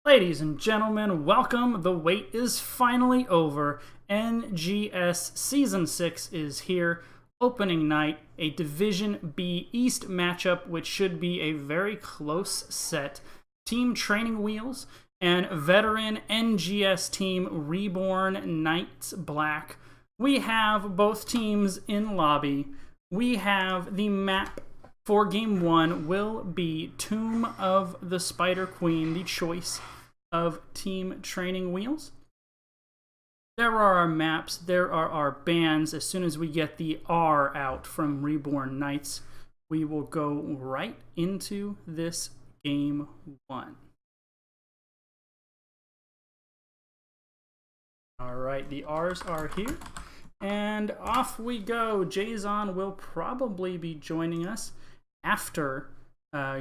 Ladies and gentlemen, welcome. The wait is finally over. NGS Season 6 is here. Opening night, a Division B East matchup, which should be a very close set. Team Training Wheels and veteran NGS team Reborn Knights Black. We have both teams in lobby. We have the map for Game 1 will be Tomb of the Spider Queen, the choice of Team Training Wheels. There are our maps, there are our bands. As soon as we get the R out from Reborn Knights, we will go right into this Game 1. Alright, the R's are here. And off we go. Jason will probably be joining us after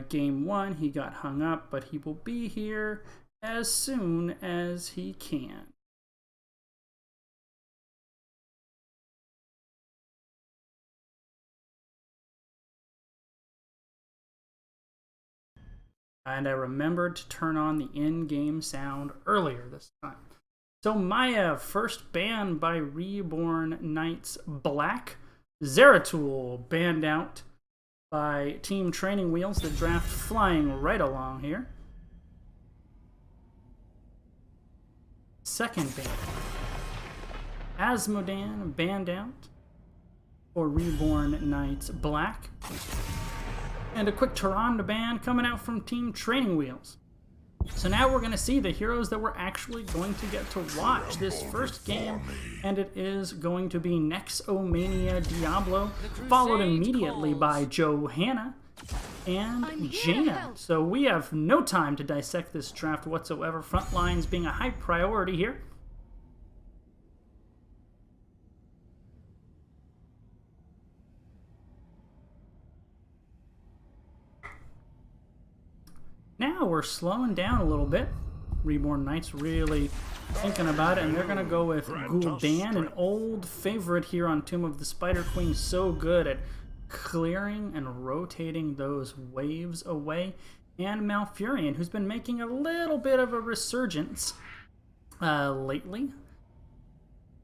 Game 1. He got hung up, but he will be here as soon as he can. And I remembered to turn on the in-game sound earlier this time. So Maya, first ban by Reborn Knights Black. Zeratul banned out by Team Training Wheels. The draft flying right along here. Second ban. Asmodan banned out for Reborn Knights Black. And a quick Tyrande ban coming out from Team Training Wheels. So now we're going to see the heroes that we're actually going to get to watch this first game, and it is going to be Nexomania Diablo, followed immediately by Johanna and Jaina. So we have no time to dissect this draft whatsoever, front lines being a high priority here. Now we're slowing down a little bit. Reborn Knights really thinking about it, and they're going to go with Gul'dan, an old favorite here on Tomb of the Spider Queen, so good at clearing and rotating those waves away. And Malfurion, who's been making a little bit of a resurgence lately.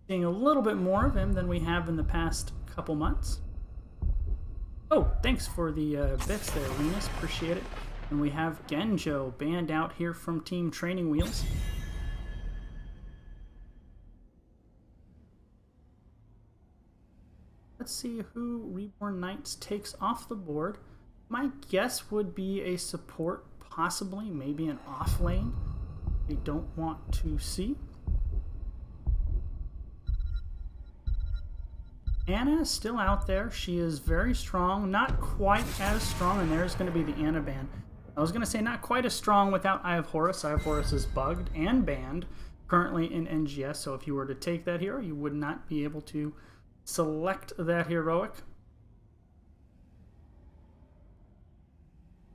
Seeing a little bit more of him than we have in the past couple months. Oh, thanks for the bits there, Linus. Appreciate it. And we have Genjo banned out here from Team Training Wheels. Let's see who Reborn Knights takes off the board. My guess would be a support, possibly, maybe an off lane. They don't want to see. Anna is still out there. She is very strong, not quite as strong, and there's going to be the Anna ban. I was going to say not quite as strong without Eye of Horus. Eye of Horus is bugged and banned currently in NGS, so if you were to take that hero, you would not be able to select that heroic.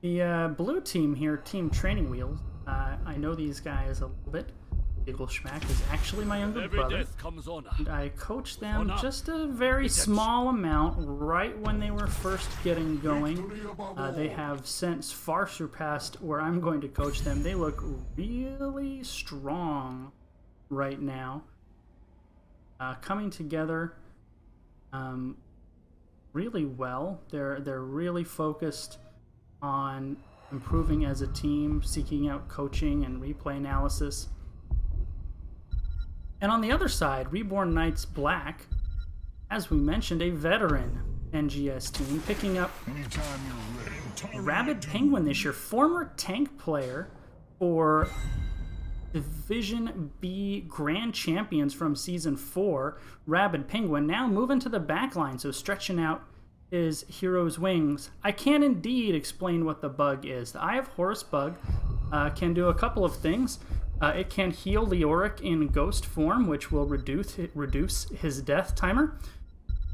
The blue team here, Team Training Wheels, I know these guys a little bit. Schmack is actually my younger brother, and I coached them just a very small amount right when they were first getting going. They have since far surpassed where I'm going to coach them. They look really strong right now, coming together really well. They're really focused on improving as a team, seeking out coaching and replay analysis. And on the other side, Reborn Knights Black, as we mentioned, a veteran NGS team, picking up Rabid Penguin this year, former tank player for Division B Grand Champions from Season 4, Rabid Penguin, now moving to the back line, so stretching out his hero's wings. I can indeed explain what the bug is. The Eye of Horus bug can do a couple of things. It can heal Leoric in ghost form, which will reduce his death timer.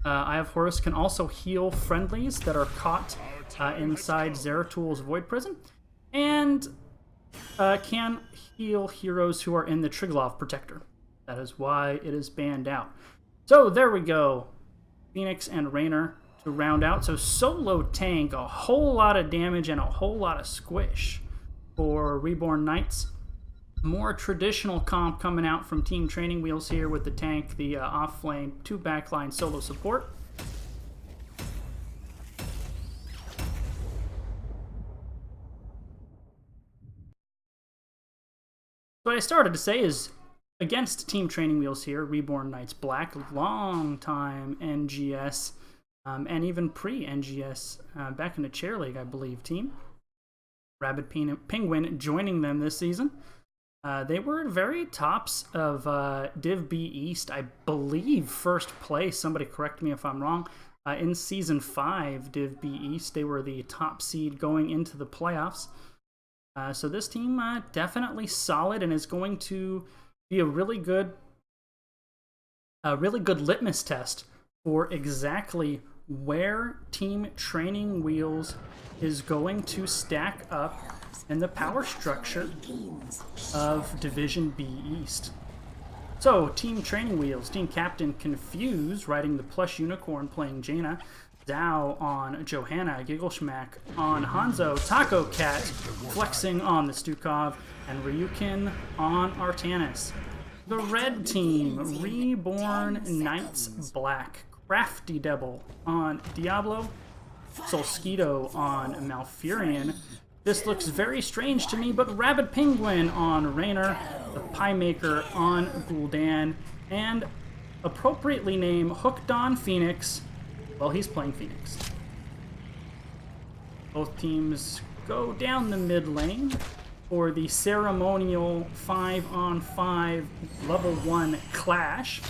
Eye of Horus can also heal friendlies that are caught inside Zeratul's Void Prison, and can heal heroes who are in the Triglav Protector. That is why it is banned out. So there we go. Phoenix and Raynor to round out. So solo tank, a whole lot of damage and a whole lot of squish for Reborn Knights. More traditional comp coming out from Team Training Wheels here with the tank, the off lane, 2 backline solo support. What I started to say is, against Team Training Wheels here, Reborn Knights Black, long time NGS, and even pre-NGS, back in the Chair League, I believe, team. Rabid Penguin joining them this season. They were very tops of Div B East, I believe first place, somebody correct me if I'm wrong. In Season 5, Div B East, they were the top seed going into the playoffs. So this team definitely solid and is going to be a really good litmus test for exactly where Team Training Wheels is going to stack up in the power structure of Division B East. So, Team Training Wheels, Team Captain Confuse, riding the plush unicorn, playing Jaina. Zhao on Johanna, Gigglesmack on Hanzo, Taco Cat flexing on the Stukov, and Ryukin on Artanis. The red team, Reborn Knights Black, Crafty Devil on Diablo, Solskito on Malfurion. This looks very strange to me, but Rabid Penguin on Raynor, the Pie Maker on Gul'dan, and appropriately named Hooked on Phoenix. Well, he's playing Phoenix. Both teams go down the mid lane for the ceremonial 5-on-5 level 1 clash.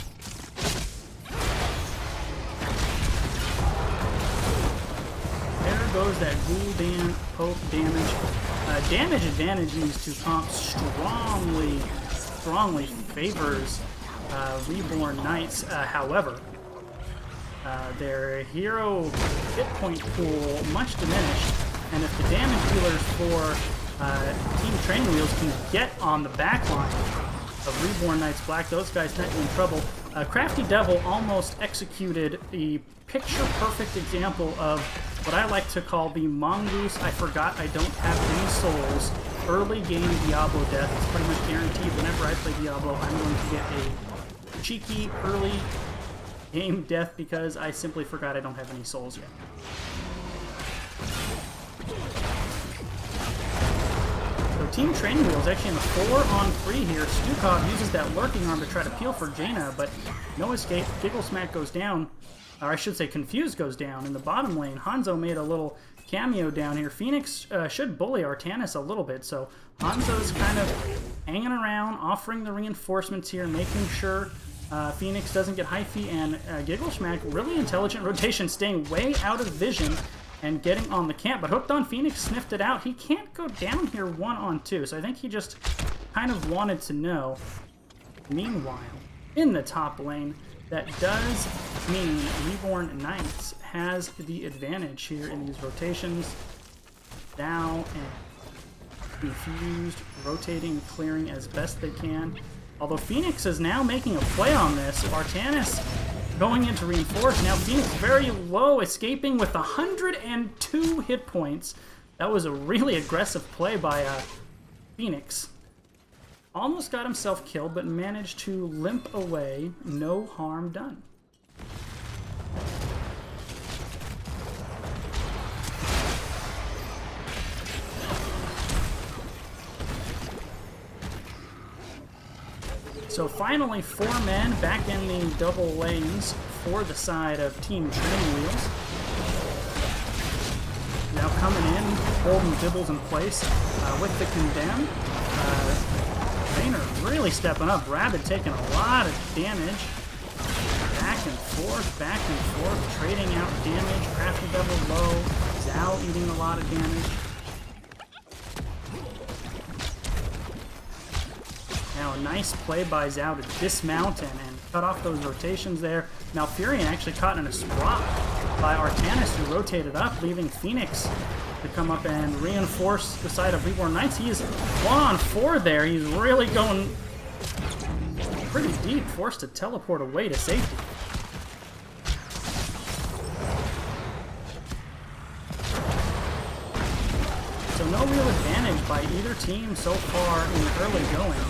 There goes that Gul'dan poke damage. Damage advantage in these 2 comps strongly favors Reborn Knights. However, their hero hit point pool much diminished, and if the damage dealers for Team Training Wheels can get on the backline of Reborn Knights Black, those guys might be in trouble. Crafty Devil almost executed a picture-perfect example of what I like to call the mongoose I forgot I don't have any souls early game Diablo death. It's pretty much guaranteed whenever I play Diablo I'm going to get a cheeky early game death because I simply forgot I don't have any souls yet. So Team Training Wheels actually in the 4-on-3 here. Stukov uses that lurking arm to try to peel for Jaina, but no escape. Gigglesmack goes down, or I should say Confuse goes down in the bottom lane. Hanzo made a little cameo down here. Phoenix should bully Artanis a little bit, so Hanzo's kind of hanging around, offering the reinforcements here, making sure Phoenix doesn't get hyphy, and Gigglesmack, really intelligent rotation, staying way out of vision and getting on the camp. But Hooked on Phoenix sniffed it out. He can't go down here 1-on-2, so I think he just kind of wanted to know. Meanwhile, in the top lane, that does mean Reborn Knights has the advantage here in these rotations. Now and Confused, rotating, clearing as best they can. Although Phoenix is now making a play on this. Artanis going into reinforce. Now Phoenix very low, escaping with 102 hit points. That was a really aggressive play by Phoenix. Almost got himself killed, but managed to limp away. No harm done. So finally, 4 men back in the double lanes for the side of Team Training Wheels. Now coming in, holding Dibbles in place with the Condemn. Raynor really stepping up. Rabid taking a lot of damage. Back and forth, trading out damage. Crafty Devil low. Zhao eating a lot of damage. Now a nice play by Zhao to dismount and cut off those rotations there. Malfurion actually caught in a swap by Artanis, who rotated up, leaving Phoenix to come up and reinforce the side of Reborn Knights. He is 1-on-4 there. He's really going pretty deep, forced to teleport away to safety. So no real advantage by either team so far in the early going.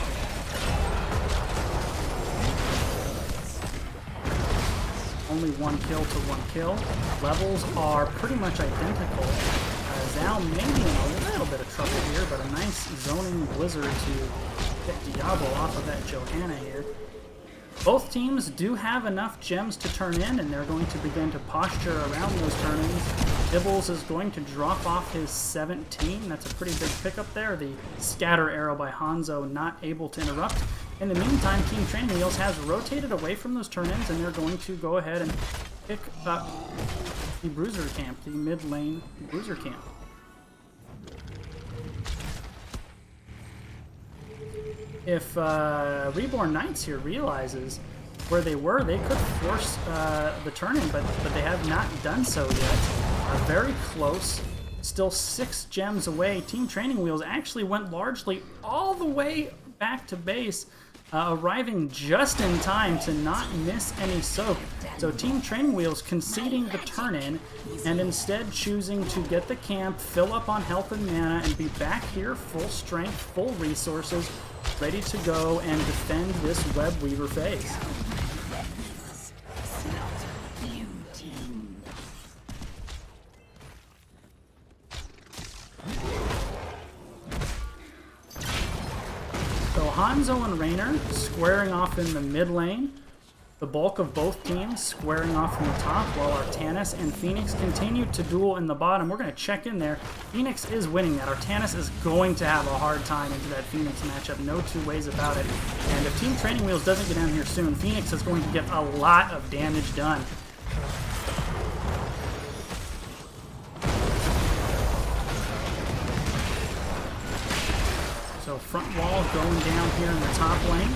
Only 1 kill to 1 kill. Levels are pretty much identical. Zao maybe in a little bit of trouble here, but a nice zoning blizzard to get Diablo off of that Johanna here. Both teams do have enough gems to turn in, and they're going to begin to posture around those turn-ins. Dibbles is going to drop off his 17. That's a pretty big pickup there. The scatter arrow by Hanzo not able to interrupt. In the meantime, Team Training Wheels has rotated away from those turn-ins, and they're going to go ahead and pick up the Bruiser camp, the mid-lane Bruiser camp. If Reborn Knights here realizes where they were, they could force the turn-in, but they have not done so yet. Very close. Still 6 gems away. Team Training Wheels actually went largely all the way back to base, arriving just in time to not miss any soak. So Team Training Wheels conceding the turn-in and instead choosing to get the camp, fill up on health and mana, and be back here full strength, full resources, ready to go and defend this Web Weaver phase. So Hanzo and Raynor squaring off in the mid lane. The bulk of both teams squaring off from the top, while Artanis and Phoenix continue to duel in the bottom. We're going to check in there. Phoenix is winning that. Artanis is going to have a hard time into that Phoenix matchup. No two ways about it. And if Team Training Wheels doesn't get down here soon, Phoenix is going to get a lot of damage done. So front wall going down here in the top lane.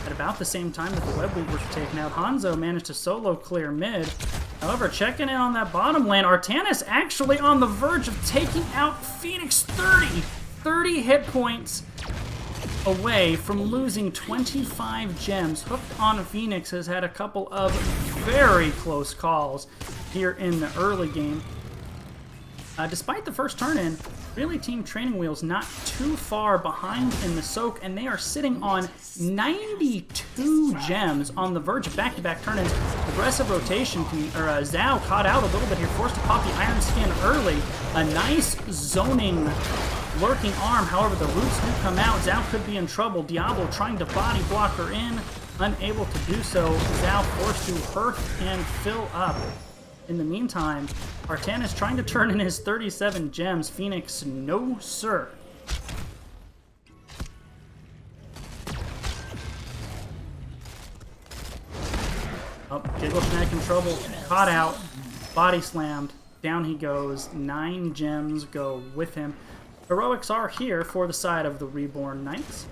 At about the same time that the Web Weavers were taken out, Hanzo managed to solo clear mid. However, checking in on that bottom lane, Artanis actually on the verge of taking out Phoenix. 30 hit points away from losing 25 gems. Hooked on Phoenix has had a couple of very close calls here in the early game. Despite the first turn-in, really Team Training Wheels not too far behind in the soak, and they are sitting on 92 gems on the verge of back-to-back turn-ins. Aggressive rotation, Zao caught out a little bit here, forced to pop the Iron Skin early. A nice zoning lurking arm, however the roots do come out. Zao could be in trouble. Diablo trying to body block her in, unable to do so. Zao forced to hearth and fill up. In the meantime, Artanis trying to turn in his 37 gems. Phoenix, no sir. Oh, Jiggle Snack in trouble. Caught out. Body slammed. Down he goes. 9 gems go with him. Heroics are here for the side of the Reborn Knights.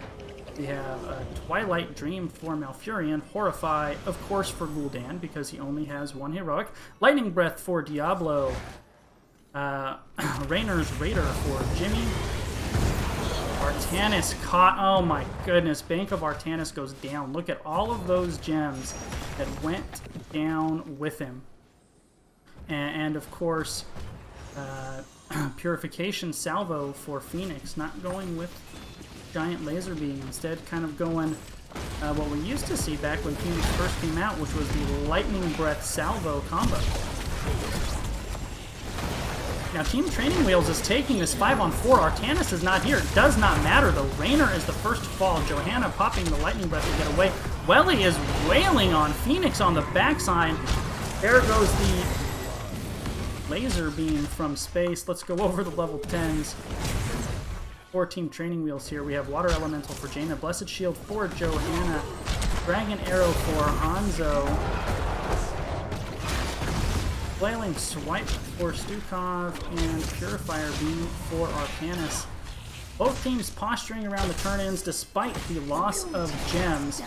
We have a Twilight Dream for Malfurion, Horrify, of course, for Gul'dan, because he only has 1 heroic. Lightning Breath for Diablo. Raynor's Raider for Jimmy. Artanis caught. Oh my goodness. Bank of Artanis goes down. Look at all of those gems that went down with him. And of course, Purification Salvo for Phoenix, not going with Giant Laser Beam, instead kind of going what we used to see back when Phoenix first came out, which was the Lightning Breath Salvo combo. Now Team Training Wheels is taking this 5-on-4. Artanis is not here. It does not matter though. Raynor is the first to fall. Johanna popping the Lightning Breath to get away. Welly is wailing on Phoenix on the backside. There goes the Laser Beam from space. Let's go over the level 10s. For Team Training Wheels here, we have Water Elemental for Jaina, Blessed Shield for Johanna, Dragon Arrow for Hanzo, Flailing Swipe for Stukov, and Purifier Beam for Artanis. Both teams posturing around the turn-ins despite the loss of gems.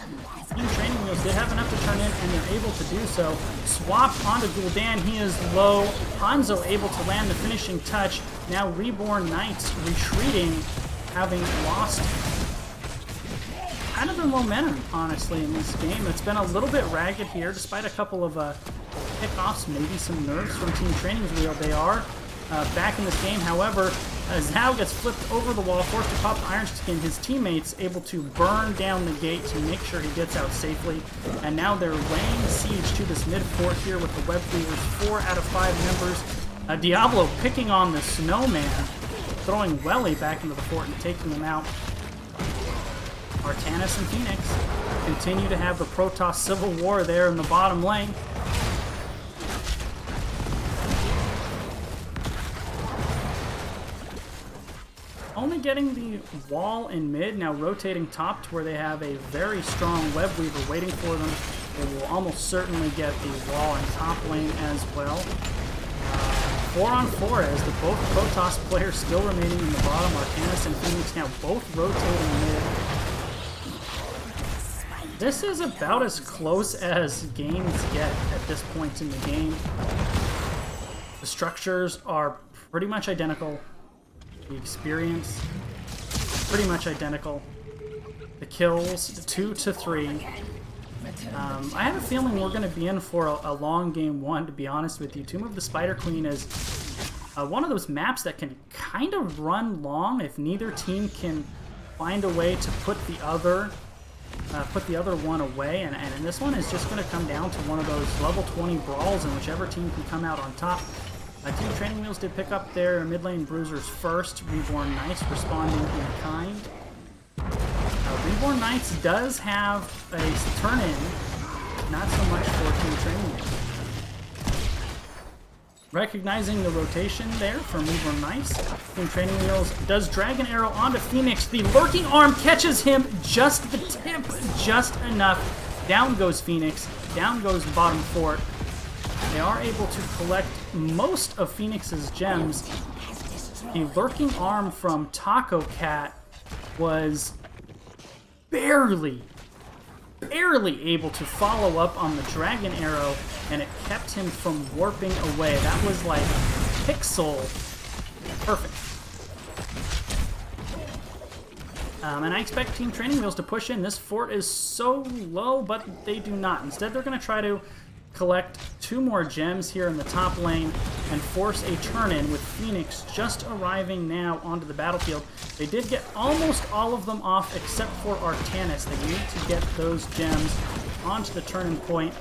Team Training Wheels did have enough to turn in, and they're able to do so. Swap onto Gul'dan, he is low. Hanzo able to land the finishing touch. Now Reborn Knights retreating, having lost kind of the momentum, honestly, in this game. It's been a little bit ragged here, despite a couple of pickoffs, maybe some nerfs from Team Training Wheel. They are back in this game. However, Zhao gets flipped over the wall, forced to pop the Iron Skin. His teammates able to burn down the gate to make sure he gets out safely. And now they're laying siege to this mid fort here with the Web Weavers, 4 out of 5 members. Diablo picking on the Snowman, throwing Welly back into the fort and taking them out. Artanis and Phoenix continue to have the Protoss Civil War there in the bottom lane. Only getting the wall in mid, now rotating top to where they have a very strong Web Weaver waiting for them. They will almost certainly get the wall in top lane as well. 4 on 4 as the both Protoss players still remaining in the bottom. Artanis and Phoenix now both rotating mid. This is about as close as games get at this point in the game. The structures are pretty much identical. The experience, pretty much identical. The kills, 2 to 3. I have a feeling we're going to be in for a long game 1, to be honest with you. Tomb of the Spider Queen is one of those maps that can kind of run long if neither team can find a way to put the other one away. And this one is just going to come down to one of those level 20 brawls, and whichever team can come out on top. Team Training Wheels did pick up their mid lane bruisers first. Reborn Knights responding in kind. Reborn Knights does have a turn-in, not so much for Team Training Wheels. Recognizing the rotation there from Reborn Knights, Team Training Wheels does Dragon Arrow onto Phoenix. The lurking arm catches him just the tip, just enough. Down goes Phoenix, down goes bottom fort. They are able to collect most of Phoenix's gems. The lurking arm from Taco Cat was barely able to follow up on the Dragon Arrow, and it kept him from warping away. That was like pixel perfect. And I expect Team Training Wheels to push in. This fort is so low, but they do not. Instead, they're going to try to collect 2 more gems here in the top lane and force a turn-in with Phoenix just arriving now onto the battlefield. They did get almost all of them off except for Artanis. They need to get those gems onto the turn-in point.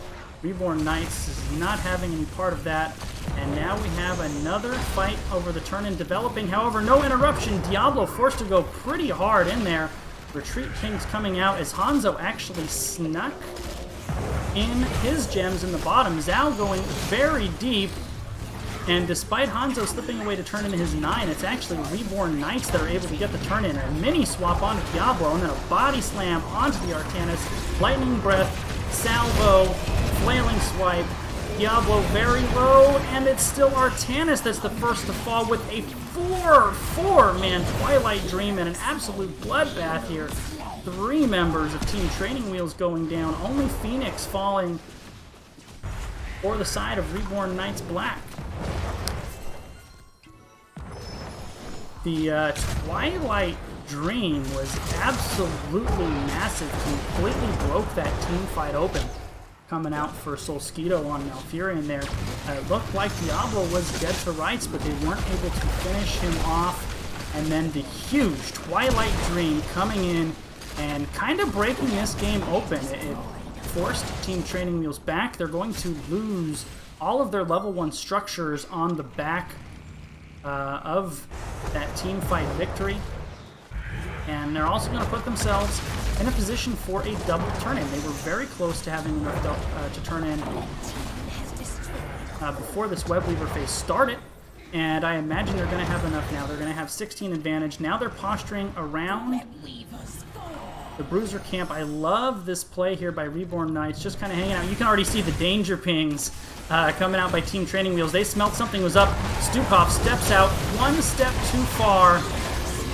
Reborn Knights is not having any part of that. And now we have another fight over the turn-in developing. However, no interruption. Diablo forced to go pretty hard in there. Retreat King's coming out as Hanzo actually snuck in his gems in the bottom. Zhao going very deep, and despite Hanzo slipping away to turn in his 9, it's actually Reborn Knights that are able to get the turn in. A mini swap onto Diablo, and then a body slam onto the Artanis. Lightning Breath, Salvo, Flailing Swipe. Diablo very low, and it's still Artanis that's the first to fall with a 4-4-man Twilight Dream and an absolute bloodbath here. 3 members of Team Training Wheels going down. Only Phoenix falling for the side of Reborn Knights Black. The Twilight Dream was absolutely massive. Completely broke that team fight open. Coming out for Solskito on Malfurion there. It looked like Diablo was dead to rights, but they weren't able to finish him off. And then the huge Twilight Dream coming in and kind of breaking this game open. It forced Team Training Wheels back. They're going to lose all of their level 1 structures on the back of that team fight victory. And they're also going to put themselves in a position for a double turn-in. They were very close to having enough to turn in before this Web Weaver phase started. And I imagine they're going to have enough now. They're going to have 16 advantage. Now they're posturing around the Bruiser camp. I love this play here by Reborn Knights, just kind of hanging out. You can already see the danger pings coming out by Team Training Wheels. They smelt something was up. Stukov steps out, 1 step too far,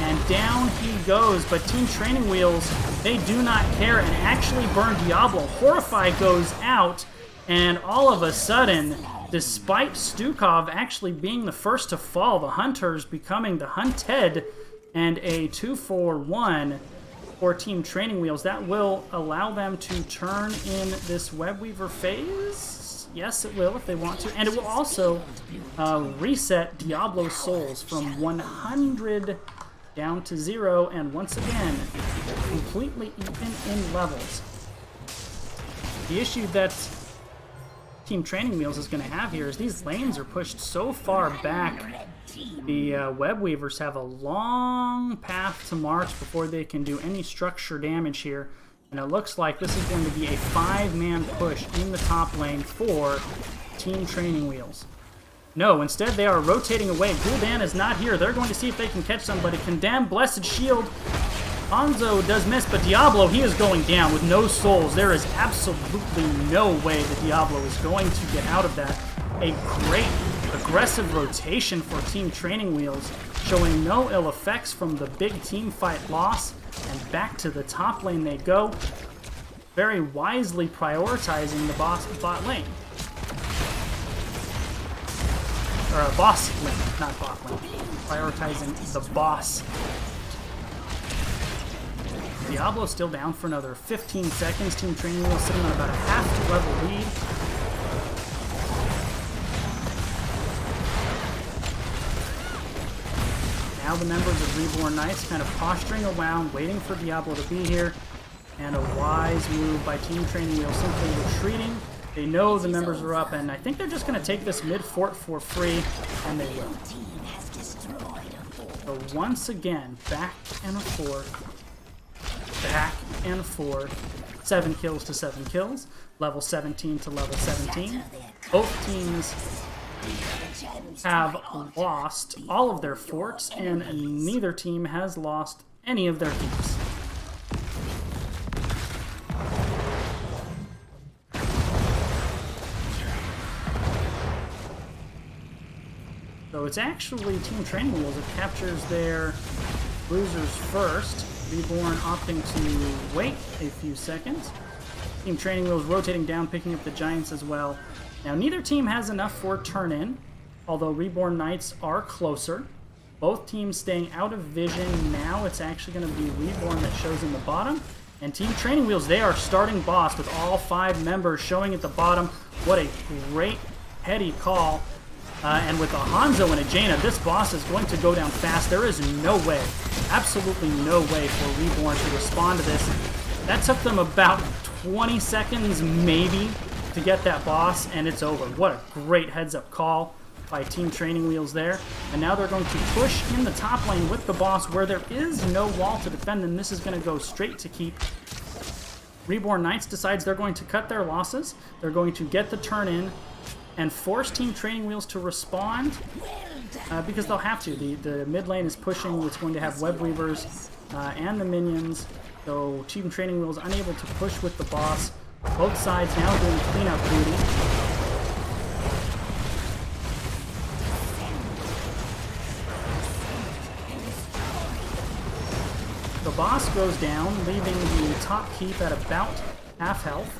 and down he goes. But Team Training Wheels, they do not care and actually burn Diablo. Horrify goes out, and all of a sudden, despite Stukov actually being the first to fall, the Hunters becoming the hunted, and a 2-4-1 for Team Training Wheels. That will allow them to turn in this Web Weaver phase. Yes, it will if they want to. And it will also reset Diablo's souls from 100 down to 0. And once again, completely even in levels. The issue that Team Training Wheels is going to have here is these lanes are pushed so far back. The Web Weavers have a long path to march before they can do any structure damage here. And it looks like this is going to be a 5-man push in the top lane for Team Training Wheels. No, instead they are rotating away. Gul'dan is not here. They're going to see if they can catch somebody. Condemn, Blessed Shield. Hanzo does miss, but Diablo, he is going down with no souls. There is absolutely no way that Diablo is going to get out of that. A great aggressive rotation for Team Training Wheels, showing no ill effects from the big team fight loss, and back to the top lane they go, very wisely prioritizing the bot lane. Or boss lane, not bot lane. Prioritizing the boss. Diablo still down for another 15 seconds. Team Training Wheels sitting on about a half level lead. Now the members of Reborn Knights kind of posturing around, waiting for Diablo to be here. And a wise move by Team Training Wheels, simply retreating. They know the members are up, and I think they're just going to take this mid-fort for free, and they will. So once again, back and forth. Back and forth. 7 kills to 7 kills. Level 17 to level 17. Both teams have lost all of their forts, and neither team has lost any of their keeps. So it's actually Team Training Wheels that captures their bruisers first. Reborn opting to wait a few seconds. Team Training Wheels rotating down, picking up the Giants as well. Now, neither team has enough for turn-in, although Reborn Knights are closer. Both teams staying out of vision. Now it's actually going to be Reborn that shows in the bottom. And Team Training Wheels, they are starting boss with all 5 members showing at the bottom. What a great heady call. And with a Hanzo and a Jaina, this boss is going to go down fast. There is no way, absolutely no way for Reborn to respond to this. That took them about 20 seconds, maybe, to get that boss, and it's over. What a great heads-up call by Team Training Wheels there. And now they're going to push in the top lane with the boss where there is no wall to defend them. This is going to go straight to keep. Reborn Knights decides they're going to cut their losses. They're going to get the turn in and force Team Training Wheels to respond because they'll have to. The mid lane is pushing. It's going to have Web Weavers and the minions. So Team Training Wheels unable to push with the boss. Both sides now doing cleanup duty. The boss goes down, leaving the top keep at about half health.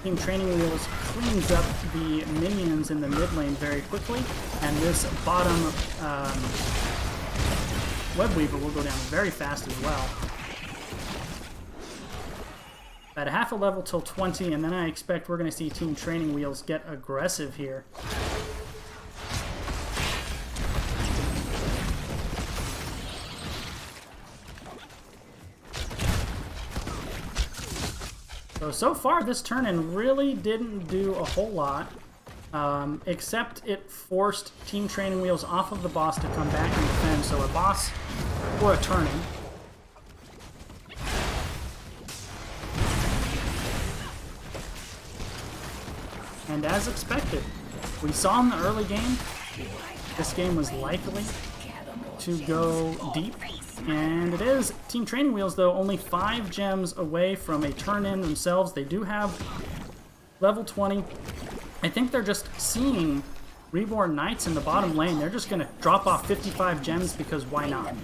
Team Training Wheels cleans up the minions in the mid lane very quickly, and this bottom Web Weaver will go down very fast as well. At a half a level till 20, and then I expect we're going to see Team Training Wheels get aggressive here. So far, this turn-in really didn't do a whole lot, except it forced Team Training Wheels off of the boss to come back and defend. So a boss for a turn-in. And as expected, we saw in the early game, this game was likely to go deep. And it is. Team Training Wheels, though, only 5 gems away from a turn-in themselves. They do have level 20. I think they're just seeing Reborn Knights in the bottom lane. They're just going to drop off 55 gems because why not?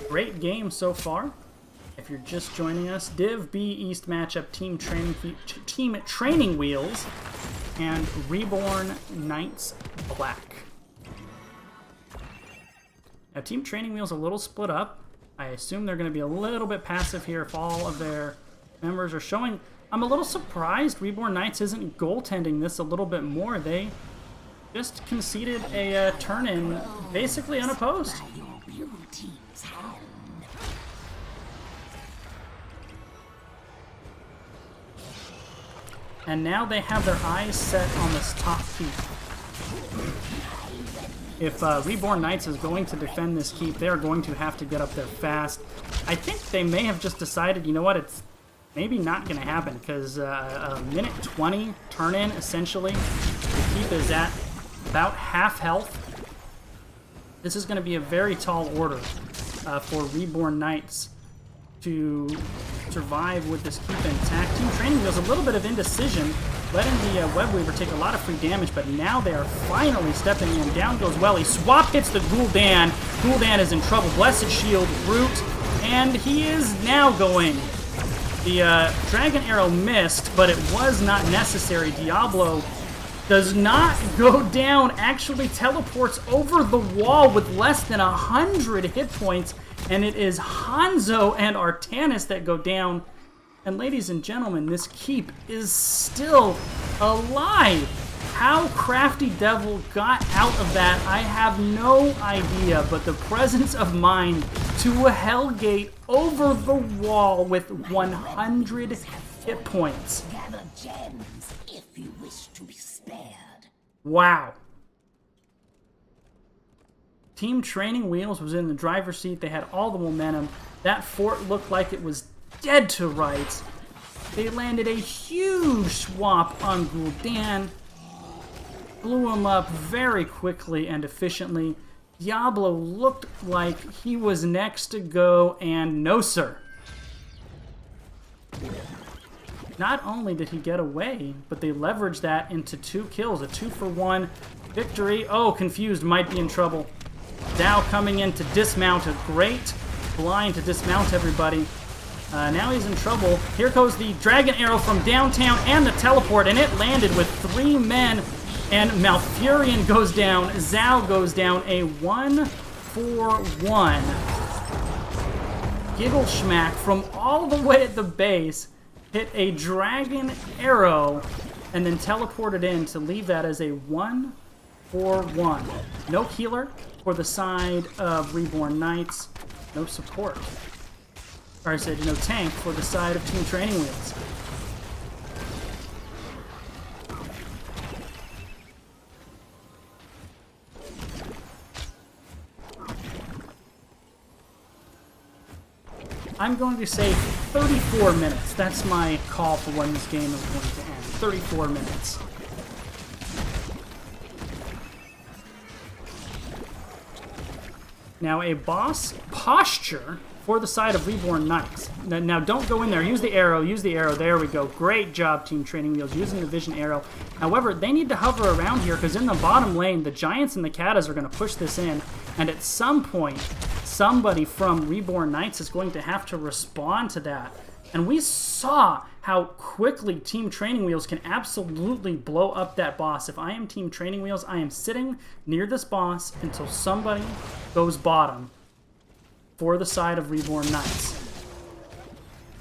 Great game so far. If you're just joining us, Div B East matchup, Team Training Wheels and Reborn Knights Black. Now, Team Training Wheel's a little split up. I assume they're going to be a little bit passive here if all of their members are showing. I'm a little surprised Reborn Knights isn't goaltending this a little bit more. They just conceded a turn-in basically unopposed. And now they have their eyes set on this top keep. If Reborn Knights is going to defend this keep, they are going to have to get up there fast. I think they may have just decided, you know what, it's maybe not going to happen, because a minute 20 turn-in, essentially. The keep is at about half health. This is going to be a very tall order for Reborn Knights to survive with this keep intact. Team Training Wheels a little bit of indecision, letting the Web Weaver take a lot of free damage, but now they are finally stepping in. Down goes Welly. Swap hits the Gul'dan. Gul'dan is in trouble. Blessed Shield, Root, and he is now going. The Dragon Arrow missed, but it was not necessary. Diablo does not go down, actually teleports over the wall with less than 100 hit points, and it is Hanzo and Artanis that go down. And ladies and gentlemen, this keep is still alive. How Crafty Devil got out of that, I have no idea, but the presence of mind to a Hellgate over the wall with 100 hit points. Gather gems if you wish to be spared. Wow. Team Training Wheels was in the driver's seat. They had all the momentum. That fort looked like it was dead to rights. They landed a huge swap on Gul'dan. Blew him up very quickly and efficiently. Diablo looked like he was next to go, and no sir. Not only did he get away, but they leveraged that into 2 kills. A 2-for-1 victory. Oh, Confused might be in trouble. Dow coming in to dismount. A great blind to dismount everybody. Now he's in trouble. Here goes the Dragon Arrow from downtown and the teleport, and it landed with 3 men. And Malfurion goes down. Zhao goes down. A 1-for-1. Giggle Schmack from all the way at the base hit a Dragon Arrow and then teleported in to leave that as a 1-for-1. No healer for the side of Reborn Knights. No support. Or I said no tank for the side of Team Training Wheels. I'm going to say 34 minutes. That's my call for when this game is going to end. 34 minutes. Now, a boss posture for the side of Reborn Knights. Now, don't go in there. Use the arrow. Use the arrow. There we go. Great job, Team Training Wheels, using the Vision Arrow. However, they need to hover around here because in the bottom lane, the Giants and the Katas are going to push this in. And at some point, somebody from Reborn Knights is going to have to respond to that. And we saw how quickly Team Training Wheels can absolutely blow up that boss. If I am Team Training Wheels, I am sitting near this boss until somebody goes bottom for the side of Reborn Knights.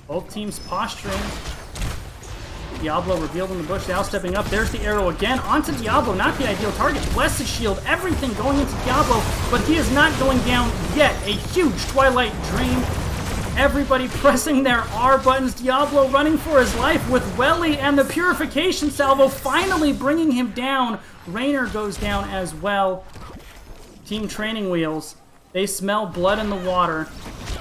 Both teams posturing. Diablo revealed in the bush, now stepping up. There's the arrow again. Onto Diablo, not the ideal target. Blessed Shield, everything going into Diablo, but he is not going down yet. A huge Twilight Dream. Everybody pressing their R buttons. Diablo running for his life with Welly and the Purification Salvo finally bringing him down. Raynor goes down as well. Team Training Wheels, they smell blood in the water.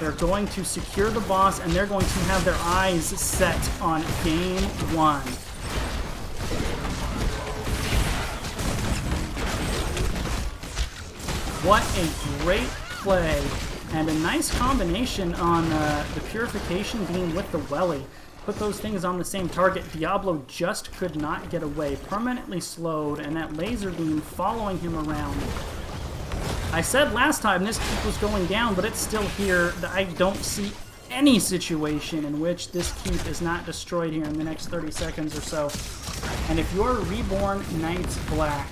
They're going to secure the boss, and they're going to have their eyes set on Game 1. What a great play, and a nice combination on the Purification being with the Welly. Put those things on the same target. Diablo just could not get away, permanently slowed, and that laser beam following him around. I said last time this keep was going down, but it's still here. I don't see any situation in which this keep is not destroyed here in the next 30 seconds or so. And if you're Reborn Knights Black,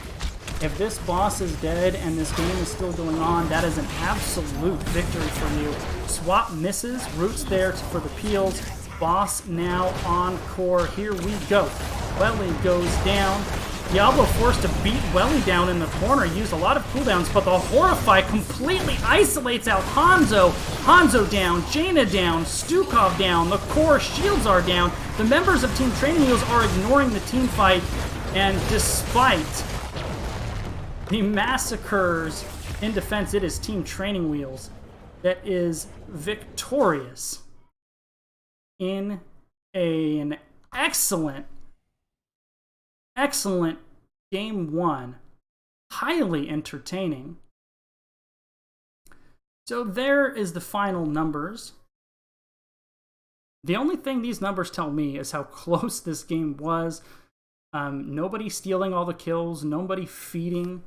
If this boss is dead and this game is still going on, that is an absolute victory for you. Swap misses, roots there for the peels. Boss now on core. Here we go. Welly goes down. Diablo forced to beat Welly down in the corner, used a lot of cooldowns, but the Horrify completely isolates out Hanzo. Hanzo down, Jaina down, Stukov down, the core shields are down. The members of Team Training Wheels are ignoring the team fight, and despite the massacres in defense, it is Team Training Wheels that is victorious in an excellent game one, highly entertaining. So there is the final numbers. The only thing these numbers tell me is how close this game was. Nobody stealing all the kills, nobody feeding.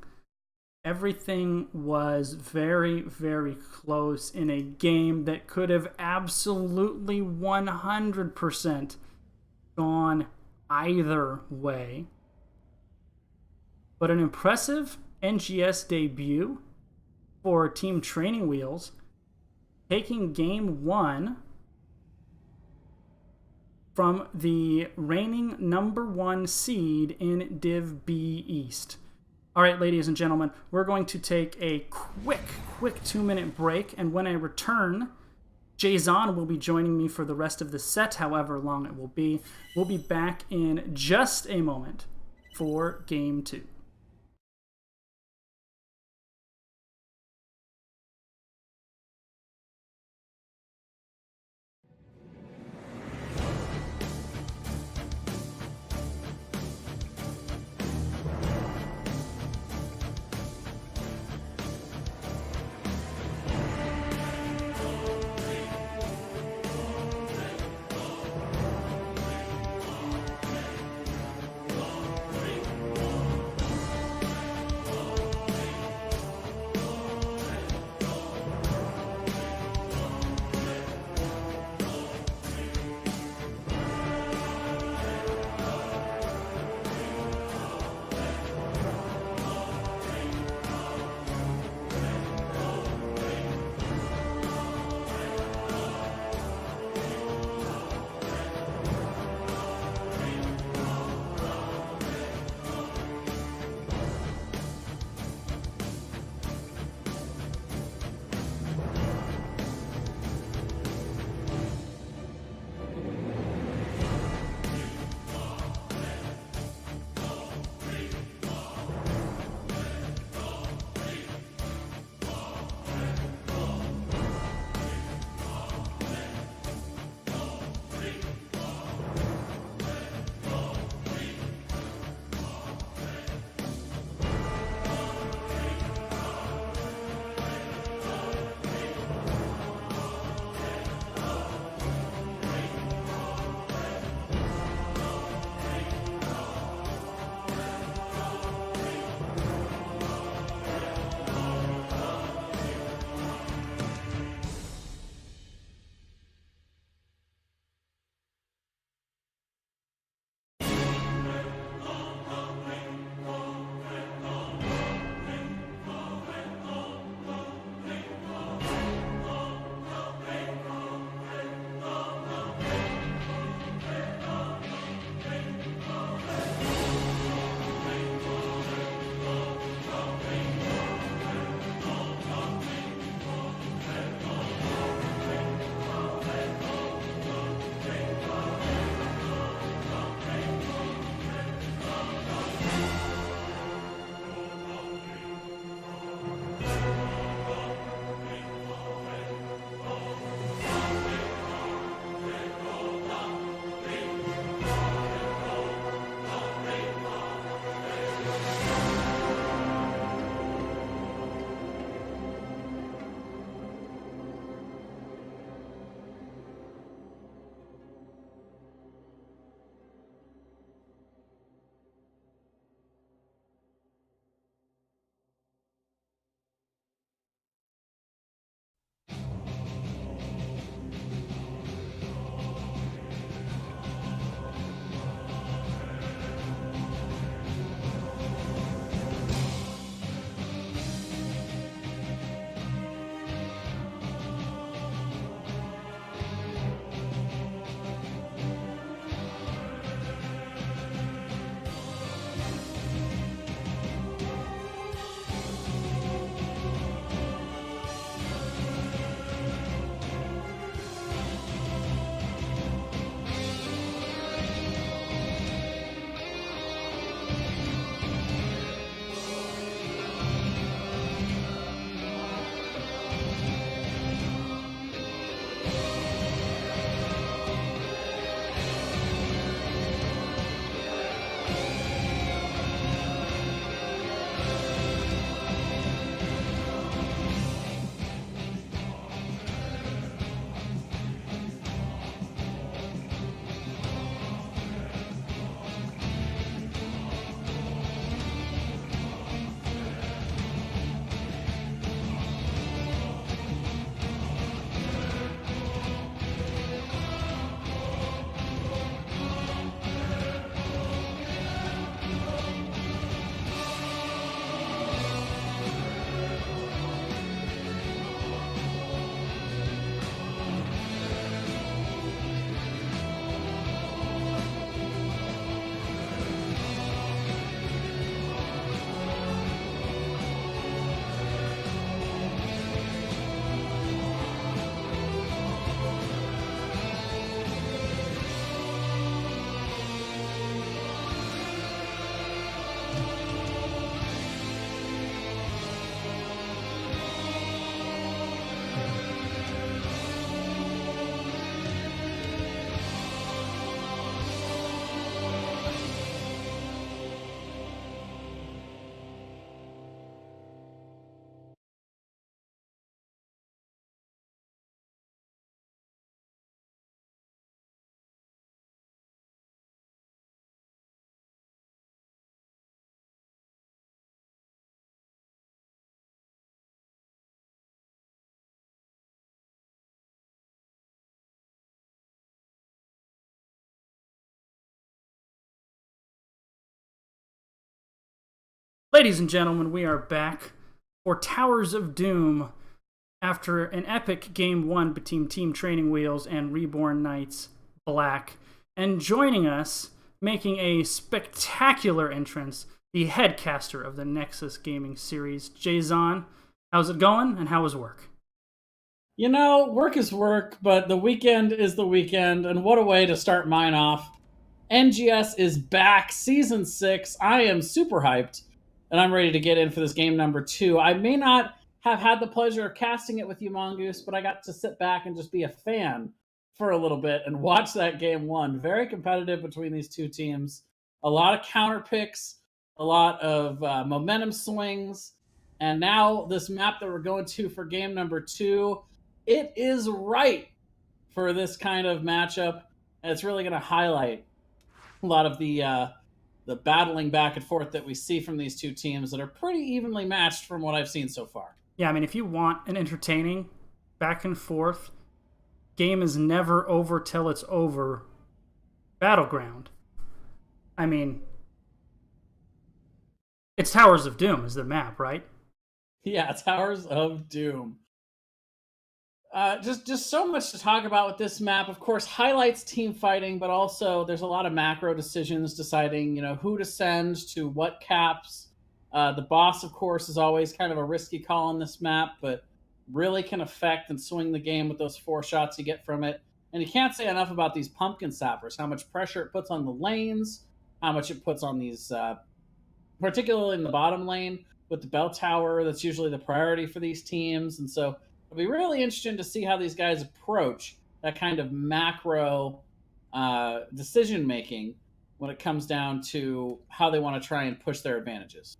Everything was very, very close in a game that could have absolutely 100% gone either way. But an impressive NGS debut for Team Training Wheels, taking game one from the reigning #1 seed in Div B East. All right, ladies and gentlemen, we're going to take a quick 2-minute break, and when I return, Jason will be joining me for the rest of the set, however long it will be. We'll be back in just a moment for game 2. Ladies and gentlemen, we are back for Towers of Doom after an epic Game 1 between Team Training Wheels and Reborn Knights Black. And joining us, making a spectacular entrance, the headcaster of the Nexus Gaming series, Jason. How's it going, and how was work? You know, work is work, but the weekend is the weekend, and what a way to start mine off. NGS is back, Season 6. I am super hyped, and I'm ready to get in for this game number 2. I may not have had the pleasure of casting it with you, Mongoose, but I got to sit back and just be a fan for a little bit and watch that game 1. Very competitive between these two teams. A lot of counter picks, a lot of momentum swings, and now this map that we're going to for game number 2, it is right for this kind of matchup, and it's really going to highlight a lot of the battling back and forth that we see from these two teams that are pretty evenly matched from what I've seen so far. Yeah, I mean, if you want an entertaining back and forth, game is never over till it's over battleground. I mean, it's Towers of Doom is the map, right? Yeah, Towers of Doom. Just so much to talk about with this map. Of course, highlights team fighting, but also there's a lot of macro decisions deciding, who to send to what caps. The boss, of course, is always kind of a risky call on this map, but really can affect and swing the game with those 4 shots you get from it. And you can't say enough about these pumpkin sappers, how much pressure it puts on the lanes, how much it puts on these, particularly in the bottom lane with the bell tower. That's usually the priority for these teams. And so it'll be really interesting to see how these guys approach that kind of macro decision making when it comes down to how they want to try and push their advantages.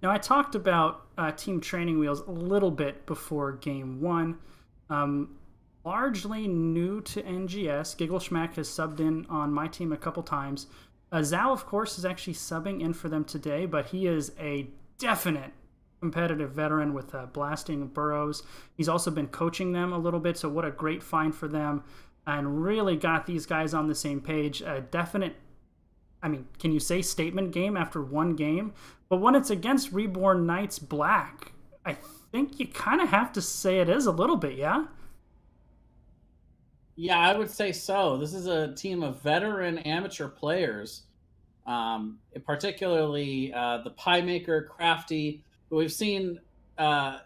Now, I talked about Team Training Wheels a little bit before Game 1. Largely new to NGS. Giggle Schmack has subbed in on my team a couple times. Zhao, of course, is actually subbing in for them today, but he is a definite competitive veteran with blasting burrows. He's also been coaching them a little bit, so what a great find for them, and really got these guys on the same page. A definite, I mean, can you say statement game after one game? But when it's against Reborn Knights Black, I think you kind of have to say it is a little bit, yeah? Yeah, I would say so. This is a team of veteran amateur players, particularly the Pie Maker, Crafty, who we've seen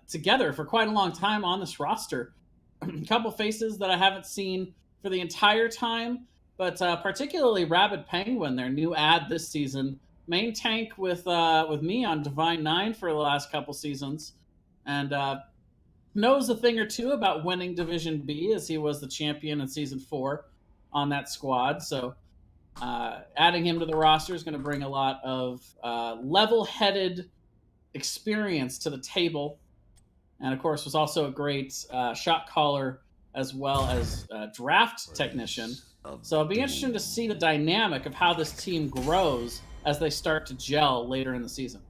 together for quite a long time on this roster. A couple faces that I haven't seen for the entire time, but particularly Rabid Penguin, their new ad this season, main tank with me on Divine 9 for the last couple seasons, and knows a thing or two about winning Division B, as he was the champion in Season 4 on that squad. So adding him to the roster is going to bring a lot of level-headed experience to the table. And, of course, was also a great shot caller as well as draft technician. So it'll be interesting to see the dynamic of how this team grows as they start to gel later in the season.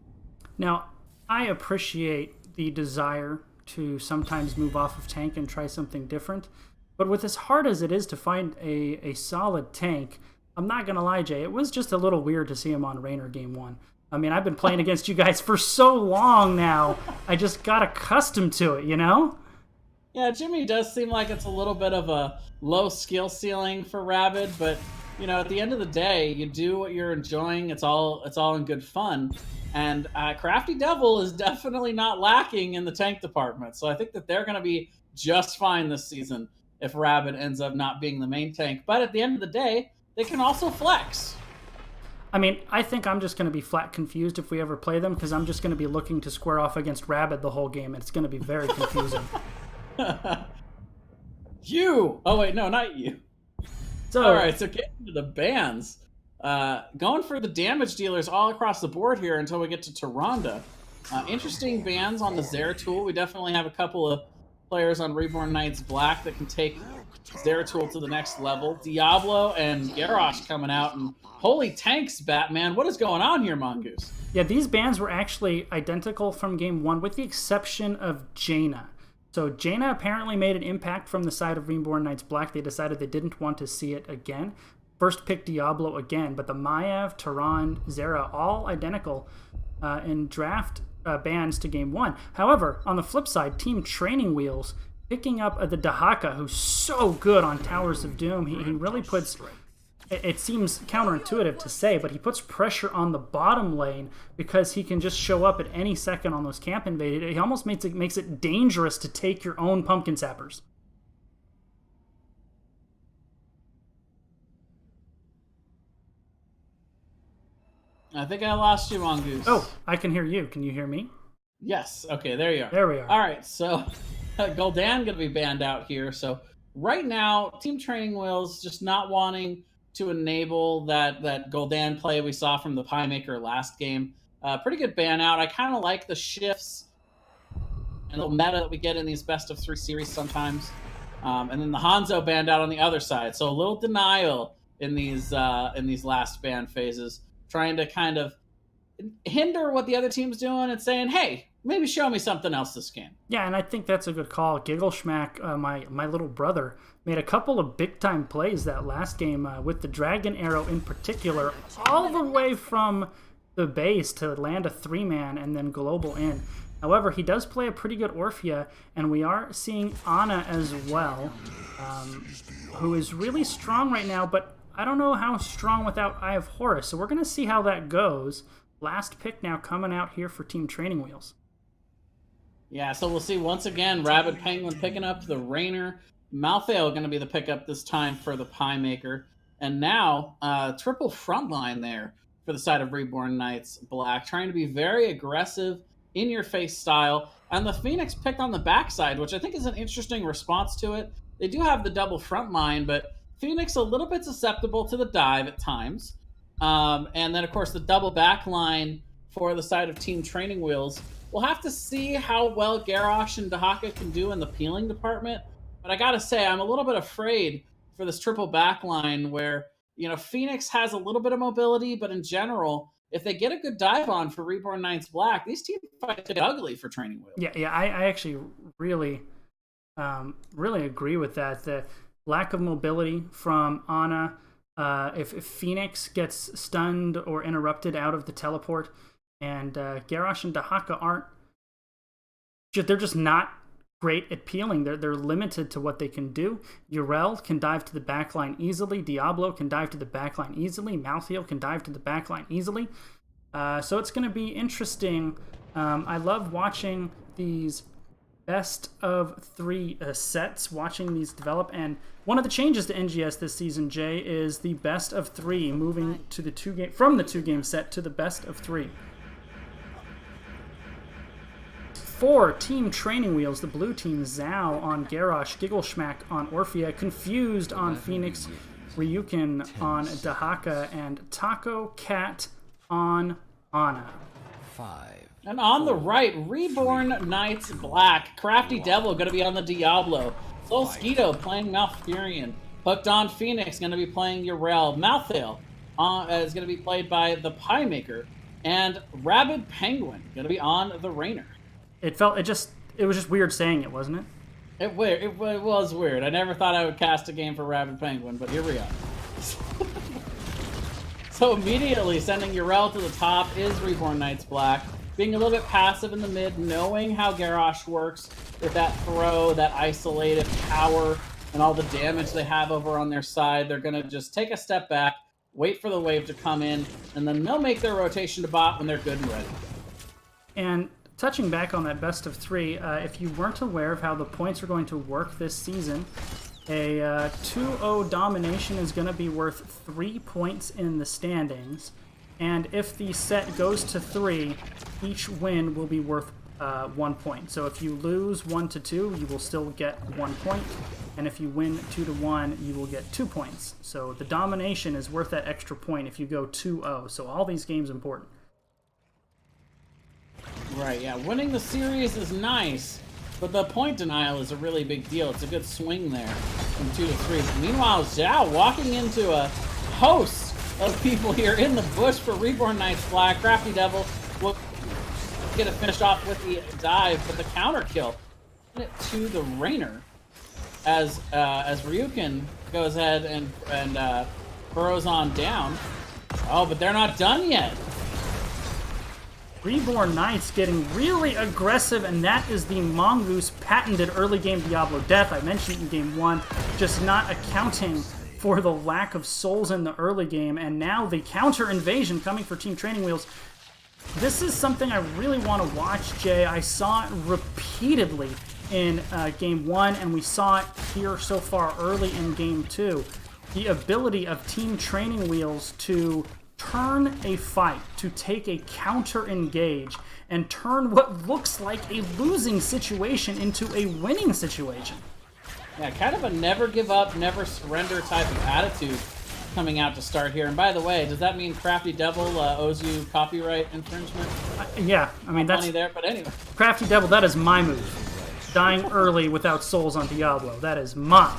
Now, I appreciate the desire to sometimes move off of tank and try something different. But with as hard as it is to find a solid tank, I'm not going to lie, Jay, it was just a little weird to see him on Raynor Game 1. I mean, I've been playing against you guys for so long now, I just got accustomed to it, Yeah, Jimmy does seem like it's a little bit of a low skill ceiling for Rabid, but, at the end of the day, you do what you're enjoying. It's all in good fun. And Crafty Devil is definitely not lacking in the tank department. So I think that they're going to be just fine this season if Rabid ends up not being the main tank. But at the end of the day, they can also flex. I mean, I think I'm just going to be flat confused if we ever play them, because I'm just going to be looking to square off against Rabid the whole game, and it's going to be very confusing. You! Oh, wait, no, not you. So, all right, so getting to the bans. Going for the damage dealers all across the board here until we get to Tyrande. Interesting bans on the Zeratul. We definitely have a couple of players on Reborn Knights Black that can take Zeratul to the next level. Diablo and Garrosh coming out, and holy tanks, Batman. What is going on here, Mongoose? Yeah, these bans were actually identical from Game 1 with the exception of Jaina. So Jaina apparently made an impact from the side of Reborn Knights Black. They decided they didn't want to see it again. First pick Diablo again, but the Maiev, Tehran, Zera, all identical. in draft bans to game 1. However, on the flip side, Team Training Wheels picking up the Dahaka, who's so good on Towers of Doom. He really puts... It seems counterintuitive to say, but he puts pressure on the bottom lane because he can just show up at any second on those camp invaded. He almost makes it dangerous to take your own Pumpkin Sappers. I think I lost you, Mongoose. Oh, I can hear you. Can you hear me? Yes. Okay, there you are. There we are. All right, so Gul'dan going to be banned out here. So right now, Team Training Wheels just not wanting to enable that Gul'dan play we saw from the Pie Maker last game. Pretty good ban out. I kind of like the shifts and the meta that we get in these best of 3 series sometimes. And then the Hanzo banned out on the other side. So a little denial in these last ban phases, trying to kind of hinder what the other team's doing and saying, hey, maybe show me something else this game. Yeah, and I think that's a good call. Giggle Schmack, my little brother, made a couple of big-time plays that last game with the Dragon Arrow in particular, all the way from the base to land a 3-man and then global in. However, he does play a pretty good Orphea, and we are seeing Ana as well, who is really strong right now, but I don't know how strong without Eye of Horus, so we're going to see how that goes. Last pick now coming out here for Team Training Wheels. Yeah, so we'll see once again, Rabid Penguin picking up the Rainer. Malthael going to be the pickup this time for the Pie Maker. And now, triple frontline there for the side of Reborn Knights Black, trying to be very aggressive, in-your-face style. And the Phoenix picked on the backside, which I think is an interesting response to it. They do have the double frontline, but Phoenix a little bit susceptible to the dive at times. And then, of course, the double backline for the side of Team Training Wheels. We'll have to see how well Garrosh and Dahaka can do in the peeling department. But I got to say, I'm a little bit afraid for this triple backline where, Phoenix has a little bit of mobility, but in general, if they get a good dive on for Reborn Knights Black, these team fights get ugly for Training Wheels. Yeah, I actually really agree with that. The lack of mobility from Ana, if Phoenix gets stunned or interrupted out of the teleport, and Garrosh and Dahaka they're just not great at peeling. They're limited to what they can do. Yrel can dive to the backline easily. Diablo can dive to the backline easily. Malthael can dive to the backline easily. So it's going to be interesting. I love watching these best of 3 sets, watching these develop. And one of the changes to NGS this season, Jay, is the best of 3 moving to the from the 2-game set to the best of 3. For Team Training Wheels, the blue team, Zhao on Garrosh, Giggleshmack on Orphea, Confused on Phoenix, Ryukin on Dahaka, and Taco Cat on Ana. 5. And on the right, Reborn Knights Black. Crafty Devil going to be on the Diablo. Soul Skeeto playing Malfurion. Hooked on Phoenix going to be playing Yrel. Malthael is going to be played by the Pie Maker. And Rabid Penguin going to be on the Rainer. It was just weird saying it, wasn't it? It was weird. I never thought I would cast a game for Rabid Penguin, but here we are. So immediately sending Yrel to the top is Reborn Knights Black. Being a little bit passive in the mid, knowing how Garrosh works with that throw, that isolated power, and all the damage they have over on their side. They're going to just take a step back, wait for the wave to come in, and then they'll make their rotation to bot when they're good and ready. And touching back on that best of 3, if you weren't aware of how the points are going to work this season, a 2-0 domination is going to be worth 3 points in the standings. And if the set goes to 3, each win will be worth 1 point. So if you lose 1-2, you will still get 1 point. And if you win 2-1, you will get 2 points. So the domination is worth that extra point if you go 2-0. So all these games important. Right, yeah. Winning the series is nice, but the point denial is a really big deal. It's a good swing there from 2-3. Meanwhile, Zhao walking into a host of people here in the bush for Reborn Knights Black. Crafty Devil will get it finished off with the dive, but the counter kill to the Rainer as Ryukin goes ahead and burrows on down. Oh, but they're not done yet. Reborn Knights getting really aggressive, and that is the Mongoose patented early game Diablo death. I mentioned in game 1, just not accounting for the lack of souls in the early game, and now the counter invasion coming for Team Training Wheels. This is something I really want to watch, Jay. I saw it repeatedly in game 1, and we saw it here so far early in game 2. The ability of Team Training Wheels to turn a fight, to take a counter engage, and turn what looks like a losing situation into a winning situation. Yeah, kind of a never give up, never surrender type of attitude coming out to start here. And by the way, does that mean Crafty Devil owes you copyright infringement? Yeah, I mean, that's funny there, but anyway. Crafty Devil, that is my move. Dying early without souls on Diablo. That is mine.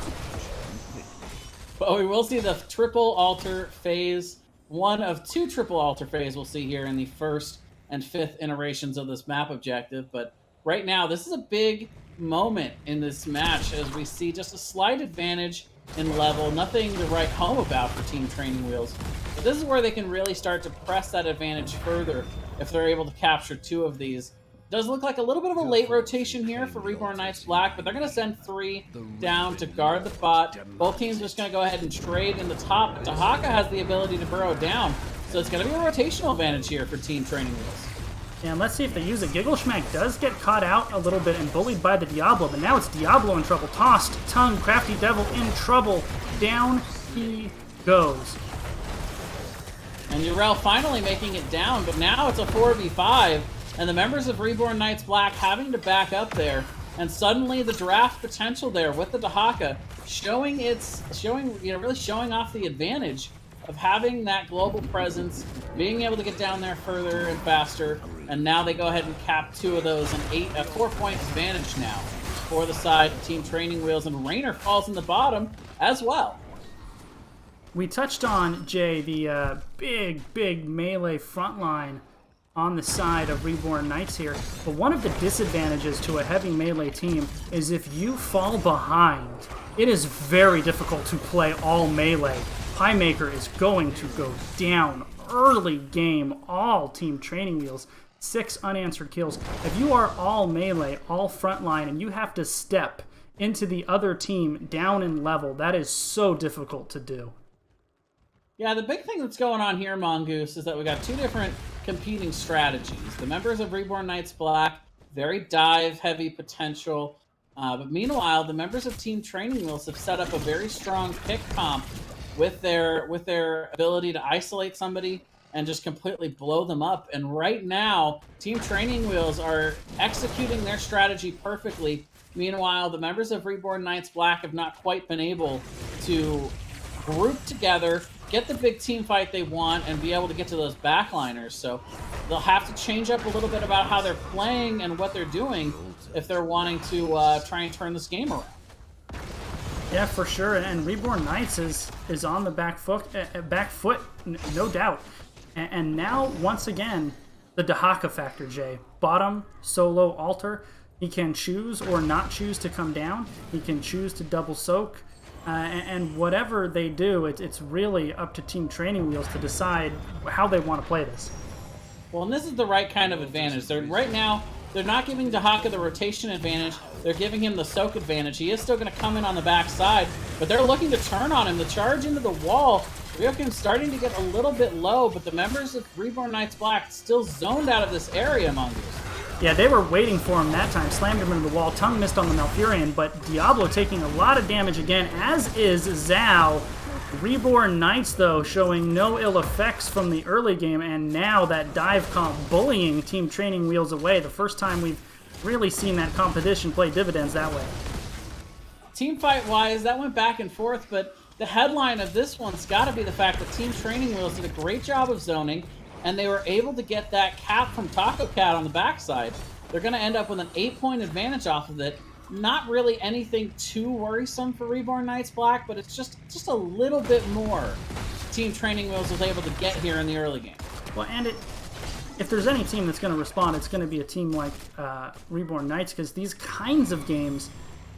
But we will see the triple altar phase. One of 2 triple altar phase we'll see here in the 1st and 5th iterations of this map objective. But right now, this is a big moment in this match as we see just a slight advantage in level. Nothing to write home about for Team Training Wheels. But this is where they can really start to press that advantage further if they're able to capture 2 of these. Does look like a little bit of a late rotation here for Reborn Knights Black, but they're going to send 3 down to guard the bot. Both teams just going to go ahead and trade in the top. Dahaka has the ability to burrow down, so it's going to be a rotational advantage here for Team Training Wheels. And let's see if they use it. Gigglesmack does get caught out a little bit and bullied by the Diablo, but now it's Diablo in trouble. Tossed, Tongue, Crafty Devil in trouble. Down he goes. And Urel finally making it down, but now it's a 4v5. And the members of Reborn Knights Black having to back up there, and suddenly the draft potential there with the Dahaka really showing off the advantage of having that global presence, being able to get down there further and faster, and now they go ahead and cap 2 of those, and 4-point advantage now for the side of Team Training Wheels, and Rainer falls in the bottom as well. We touched on, Jay, the big melee front line on the side of Reborn Knights here, but one of the disadvantages to a heavy melee team is if you fall behind, it is very difficult to play all melee. Highmaker is going to go down early game, all Team Training Wheels, 6 unanswered kills. If you are all melee, all frontline, and you have to step into the other team down in level, that is so difficult to do. Yeah, the big thing that's going on here, Mongoose, is that we got 2 different competing strategies. The members of Reborn Knights Black, very dive-heavy potential. But meanwhile, the members of Team Training Wheels have set up a very strong pick comp with their ability to isolate somebody and just completely blow them up. And right now, Team Training Wheels are executing their strategy perfectly. Meanwhile, the members of Reborn Knights Black have not quite been able to group together, get the big team fight they want, and be able to get to those backliners. So they'll have to change up a little bit about how they're playing and what they're doing if they're wanting to try and turn this game around. Yeah, for sure. And Reborn Knights is on the back foot, no doubt. And now, once again, the Dahaka factor, Jay. Bottom, solo, altar. He can choose or not choose to come down. He can choose to double soak. And whatever they do, it's really up to Team Training Wheels to decide how they want to play this. Well, and this is the right kind of advantage. Right now, they're not giving Dahaka the rotation advantage. They're giving him the soak advantage. He is still going to come in on the backside, but they're looking to turn on him. The charge into the wall. Ryokin's starting to get a little bit low, but the members of Reborn Knights Black still zoned out of this area, Mongoose. Yeah, they were waiting for him that time, slammed him into the wall. Tongue missed on the Malfurion, but Diablo taking a lot of damage again, as is Zhao. Reborn Knights, though, showing no ill effects from the early game, and now that dive comp bullying Team Training Wheels away. The first time we've really seen that competition play dividends that way. Team fight-wise, that went back and forth, but the headline of this one's got to be the fact that Team Training Wheels did a great job of zoning, and they were able to get that cap from Taco Cat on the backside. They're going to end up with an 8-point advantage off of it. Not really anything too worrisome for Reborn Knights Black, but it's just a little bit more Team Training Wheels was able to get here in the early game. Well, and if there's any team that's going to respond, it's going to be a team like Reborn Knights, because these kinds of games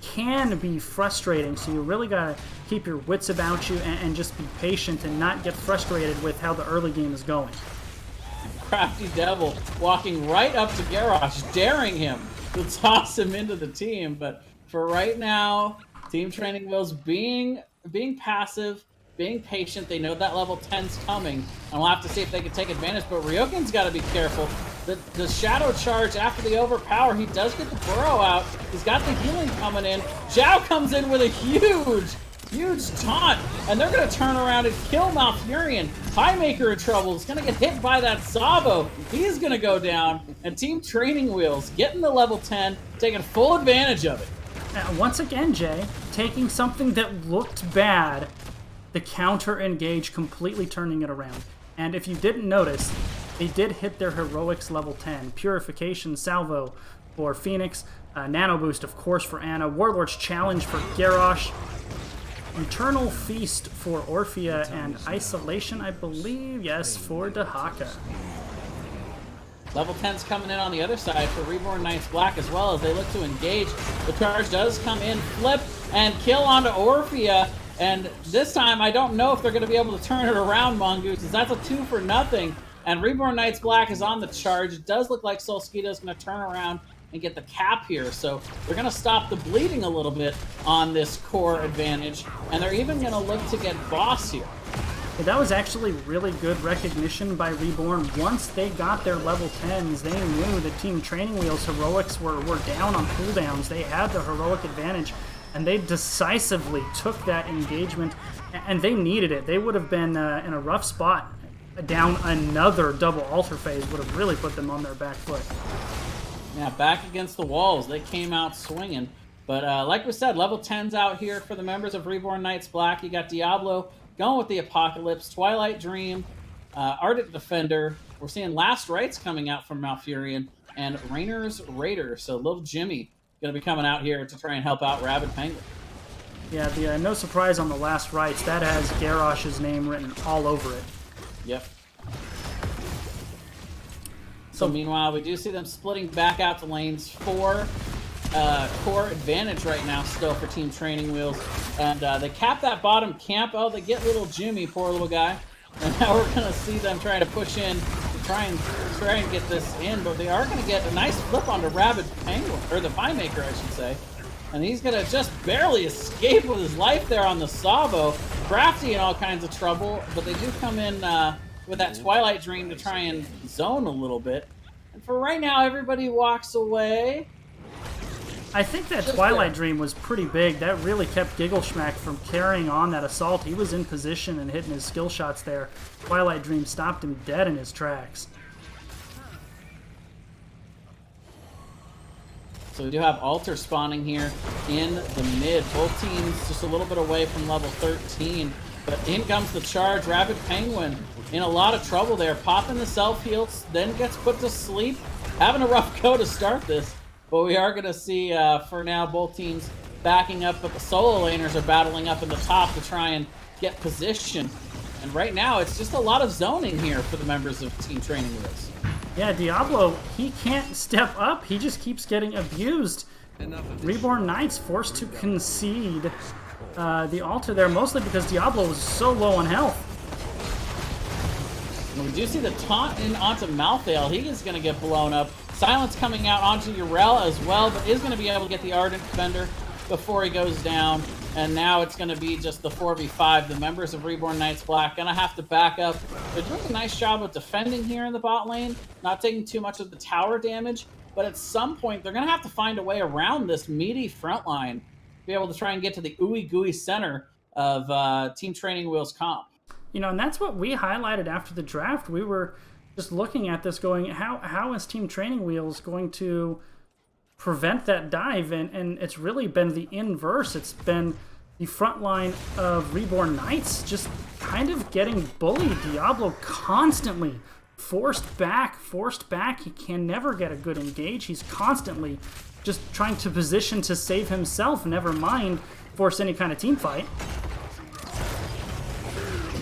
can be frustrating, so you really got to keep your wits about you and just be patient and not get frustrated with how the early game is going. Crafty Devil walking right up to Garrosh, daring him to toss him into the team. But for right now, Team Training Wheels being passive, being patient. They know that level 10's coming, and we'll have to see if they can take advantage. But Ryoken's got to be careful. The Shadow Charge after the Overpower, he does get the Burrow out. He's got the healing coming in. Zhao comes in with a huge taunt, and they're going to turn around and kill Malfurion. Highmaker in trouble. He's going to get hit by that Sabo. He's going to go down, and Team Training Wheels getting the level 10, taking full advantage of it. Once again, Jay, taking something that looked bad, the counter engage, completely turning it around. And if you didn't notice, they did hit their heroics level 10. Purification Salvo for Phoenix, Nano Boost, of course, for Ana, Warlord's Challenge for Garrosh, Eternal Feast for Orphea, and Isolation, I believe, yes, for Dahaka. Level 10's coming in on the other side for Reborn Knights Black as well as they look to engage. The charge does come in, flip, and kill onto Orphea. And this time, I don't know if they're going to be able to turn it around, Mongoose, because that's a 2 for nothing. And Reborn Knights Black is on the charge. It does look like Solskita is going to turn around and get the cap here. So they're going to stop the bleeding a little bit on this core advantage. And they're even going to look to get Boss here. Yeah, that was actually really good recognition by Reborn. Once they got their level 10s, they knew that Team Training Wheels heroics were down on cooldowns. They had the heroic advantage, and they decisively took that engagement, and they needed it. They would have been in a rough spot. Down another double altar phase would have really put them on their back foot. Yeah, back against the walls. They came out swinging. But like we said, level 10's out here for the members of Reborn Knights Black. You got Diablo going with the Apocalypse, Twilight Dream, Ardent Defender. We're seeing Last Rites coming out from Malfurion, and Rainer's Raider. So little Jimmy going to be coming out here to try and help out Rabid Penguin. Yeah, no surprise on the Last Rites. That has Garrosh's name written all over it. Yep. So meanwhile, we do see them splitting back out to lanes 4. Core advantage right now still for Team Training Wheels. And they cap that bottom camp. Oh, they get little Jimmy, poor little guy. And now we're going to see them trying to push in to try and get this in. But they are going to get a nice flip onto Rabid Penguin, or the Viemaker, I should say. And he's going to just barely escape with his life there on the Sabo. Crafty in all kinds of trouble, but they do come in with that Twilight Dream to try and zone a little bit. And for right now, everybody walks away. I think that Twilight Dream was pretty big. That really kept Gigglesmack from carrying on that assault. He was in position and hitting his skill shots there. Twilight Dream stopped him dead in his tracks. So we do have Altar spawning here in the mid. Both teams just a little bit away from level 13. But in comes the charge. Rabid Penguin in a lot of trouble there. Popping the self-heals, then gets put to sleep. Having a rough go to start this. But we are going to see, for now, both teams backing up. But the solo laners are battling up in the top to try and get position. And right now, it's just a lot of zoning here for the members of Team Training Wheels. Yeah, Diablo, he can't step up. He just keeps getting abused. Reborn Knights forced to concede the altar there, mostly because Diablo was so low on health. And we do see the taunt in onto Malthael. He is going to get blown up. Silence coming out onto Urel as well, but is going to be able to get the Ardent Defender before he goes down. And now it's going to be just the 4v5. The members of Reborn Knights Black going to have to back up. They're doing a nice job of defending here in the bot lane, not taking too much of the tower damage. But at some point, they're going to have to find a way around this meaty front line to be able to try and get to the ooey gooey center of Team Training Wheels comp. You know, and that's what we highlighted after the draft. We were just looking at this going, how is Team Training Wheels going to prevent that dive? And it's really been the inverse. It's been the front line of Reborn Knights just kind of getting bullied. Diablo constantly forced back. He can never get a good engage. He's constantly just trying to position to save himself, never mind force any kind of team fight.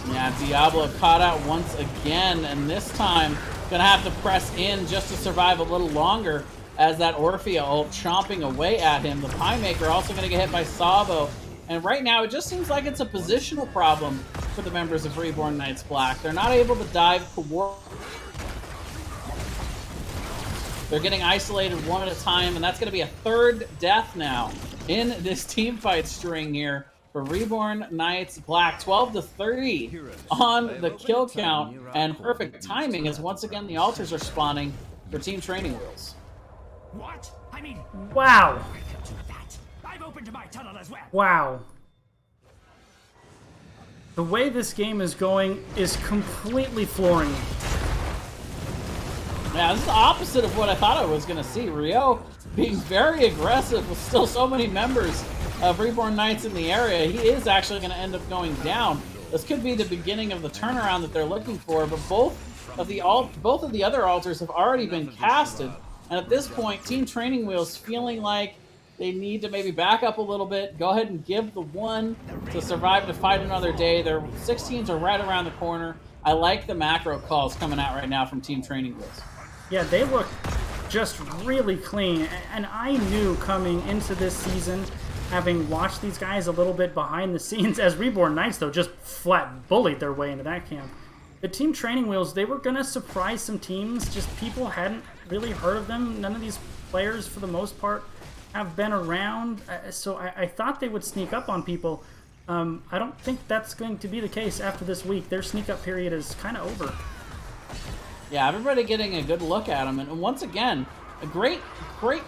Yeah, Diablo caught out once again, and this time gonna have to press in just to survive a little longer as that Orphea ult chomping away at him. The Piemaker also gonna get hit by Sabo, and right now it just seems like it's a positional problem for the members of Reborn Knights Black. They're not able to dive They're getting isolated one at a time, and that's going to be a third death now in this team fight string here for Reborn Knights Black. 12-3 on the kill count, and perfect timing as once again the altars are spawning for Team Training Wheels. What? I mean, Wow. I can do that. I've opened my tunnel as well. Wow. The way this game is going is completely flooring me. Yeah, this is the opposite of what I thought I was going to see. Rio being very aggressive with still so many members of Reborn Knights in the area. He is actually going to end up going down. This could be the beginning of the turnaround that they're looking for, but both of the other altars have already been casted. And at this point, Team Training Wheels feeling like they need to maybe back up a little bit, go ahead and give the one to survive to fight another day. Their 16s are right around the corner. I like the macro calls coming out right now from Team Training Wheels. Yeah, they look just really clean. And I knew coming into this season, having watched these guys a little bit behind the scenes, as Reborn Knights, though, just flat bullied their way into that camp. The Team Training Wheels, they were going to surprise some teams. Just people hadn't really heard of them. None of these players, for the most part, have been around. So I thought they would sneak up on people. I don't think that's going to be the case after this week. Their sneak-up period is kind of over. Yeah, everybody getting a good look at them. And once again, a great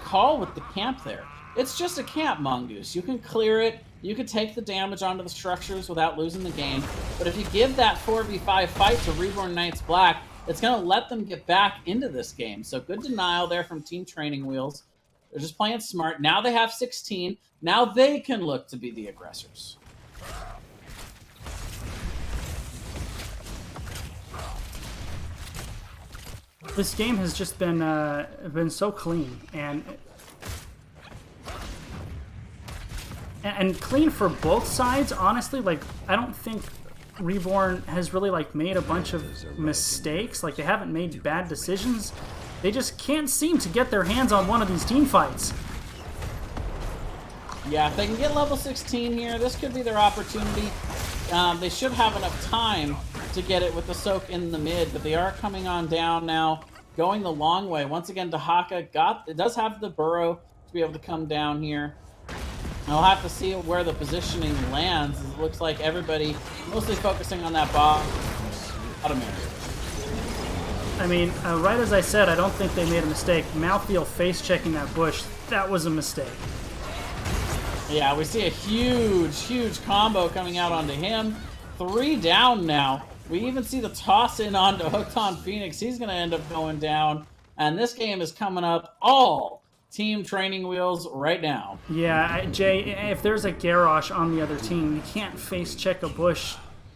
call with the camp there. It's just a camp, Mongoose. You can clear it. You can take the damage onto the structures without losing the game. But if you give that 4v5 fight to Reborn Knights Black, it's going to let them get back into this game. So good denial there from Team Training Wheels. They're just playing smart. Now they have 16. Now they can look to be the aggressors. This game has just been so clean and clean for both sides. Honestly, like I don't think Reborn has really like made a bunch of mistakes. Like they haven't made bad decisions. They just can't seem to get their hands on one of these team fights. Yeah, if they can get level 16 here, this could be their opportunity. They should have enough time to get it with the soak in the mid, but they are coming on down now, going the long way. Once again, Dahaka does have the burrow to be able to come down here. I'll have to see where the positioning lands. It looks like everybody mostly focusing on that bottom area. I mean, right as I said, I don't think they made a mistake. Maltfield face-checking that bush, that was a mistake. Yeah, we see a huge combo coming out onto him. 3 down now. We even see the toss in onto Hooked on Phoenix. He's going to end up going down. And this game is coming up all Team Training Wheels right now. Yeah, Jay, if there's a Garrosh on the other team, you can't face-check a bush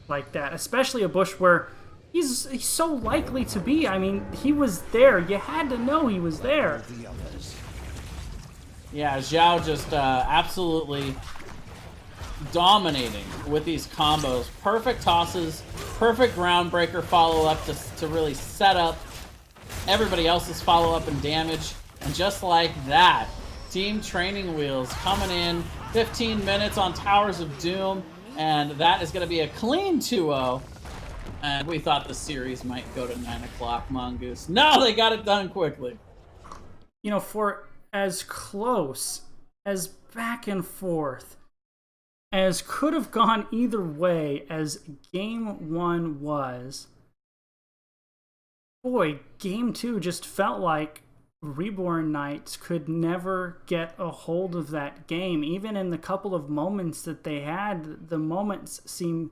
like that. Especially a bush where he's so likely to be. I mean, he was there. You had to know he was there. Yeah, Zhao just absolutely dominating with these combos. Perfect tosses, perfect groundbreaker follow-up to really set up everybody else's follow-up and damage. And just like that, Team Training Wheels coming in 15 minutes on Towers of Doom, and that is going to be a clean 2-0. And we thought the series might go to 9 o'clock, Mongoose. No, they got it done quickly. You know, for as close, as back and forth, as could have gone either way as Game 1 was, boy, Game 2 just felt like Reborn Knights could never get a hold of that game. Even in the couple of moments that they had, the moments seemed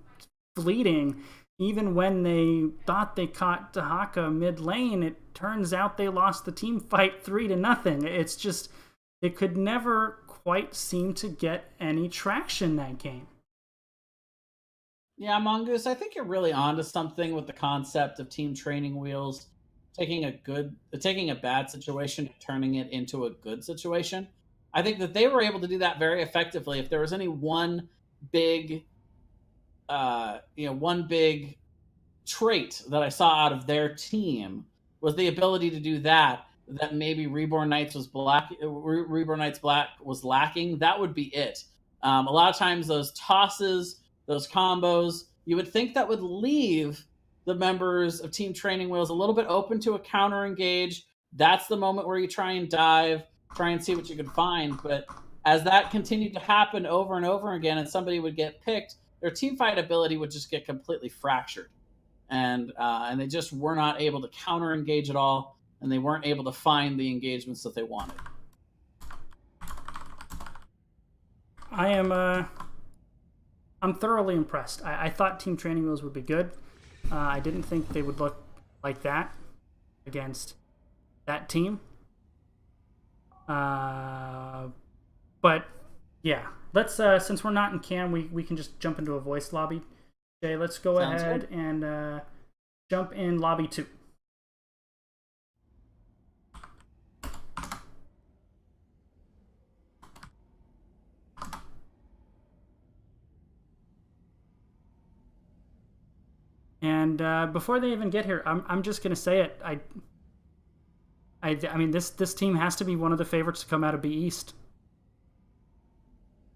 fleeting. Even when they thought they caught Dahaka mid lane, it turns out they lost the team fight 3-0. It's just, it could never quite seem to get any traction that game. Yeah, Mongoose, I think you're really onto something with the concept of Team Training Wheels taking a bad situation and turning it into a good situation. I think that they were able to do that very effectively. If there was any one big trait that I saw out of their team was the ability to do that maybe Reborn Knights Black was lacking. That would be it. A lot of times those tosses, those combos, you would think that would leave the members of Team Training Wheels a little bit open to a counter engage, that's the moment where you try and dive, try and see what you can find. But as that continued to happen over and over again, and somebody would get picked, their team fight ability would just get completely fractured, and they just were not able to counter engage at all, and they weren't able to find the engagements that they wanted. I'm thoroughly impressed. I thought Team Training Wheels would be good. I didn't think they would look like that against that team. But yeah, let's since we're not in cam, we can just jump into a voice lobby. Okay, let's go Sounds ahead good. and jump in lobby 2. And before they even get here, I'm just gonna say it. I mean this team has to be one of the favorites to come out of B East.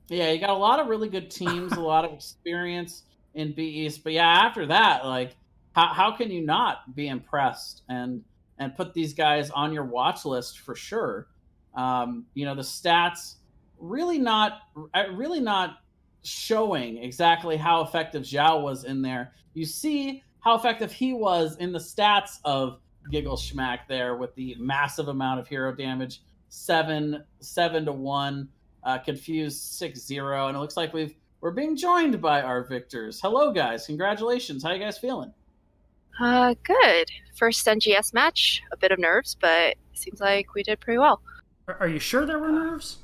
Yeah, you got a lot of really good teams, a lot of experience in B East. But yeah, after that, like, how can you not be impressed and put these guys on your watch list for sure? The stats really not showing exactly how effective Zhao was in there. You see how effective he was in the stats of Giggle Schmack there with the massive amount of hero damage, 7-1, confused 6-0, and it looks like we're being joined by our victors. Hello, guys! Congratulations! How you guys feeling? Good. First NGS match, a bit of nerves, but it seems like we did pretty well. Are you sure there were nerves?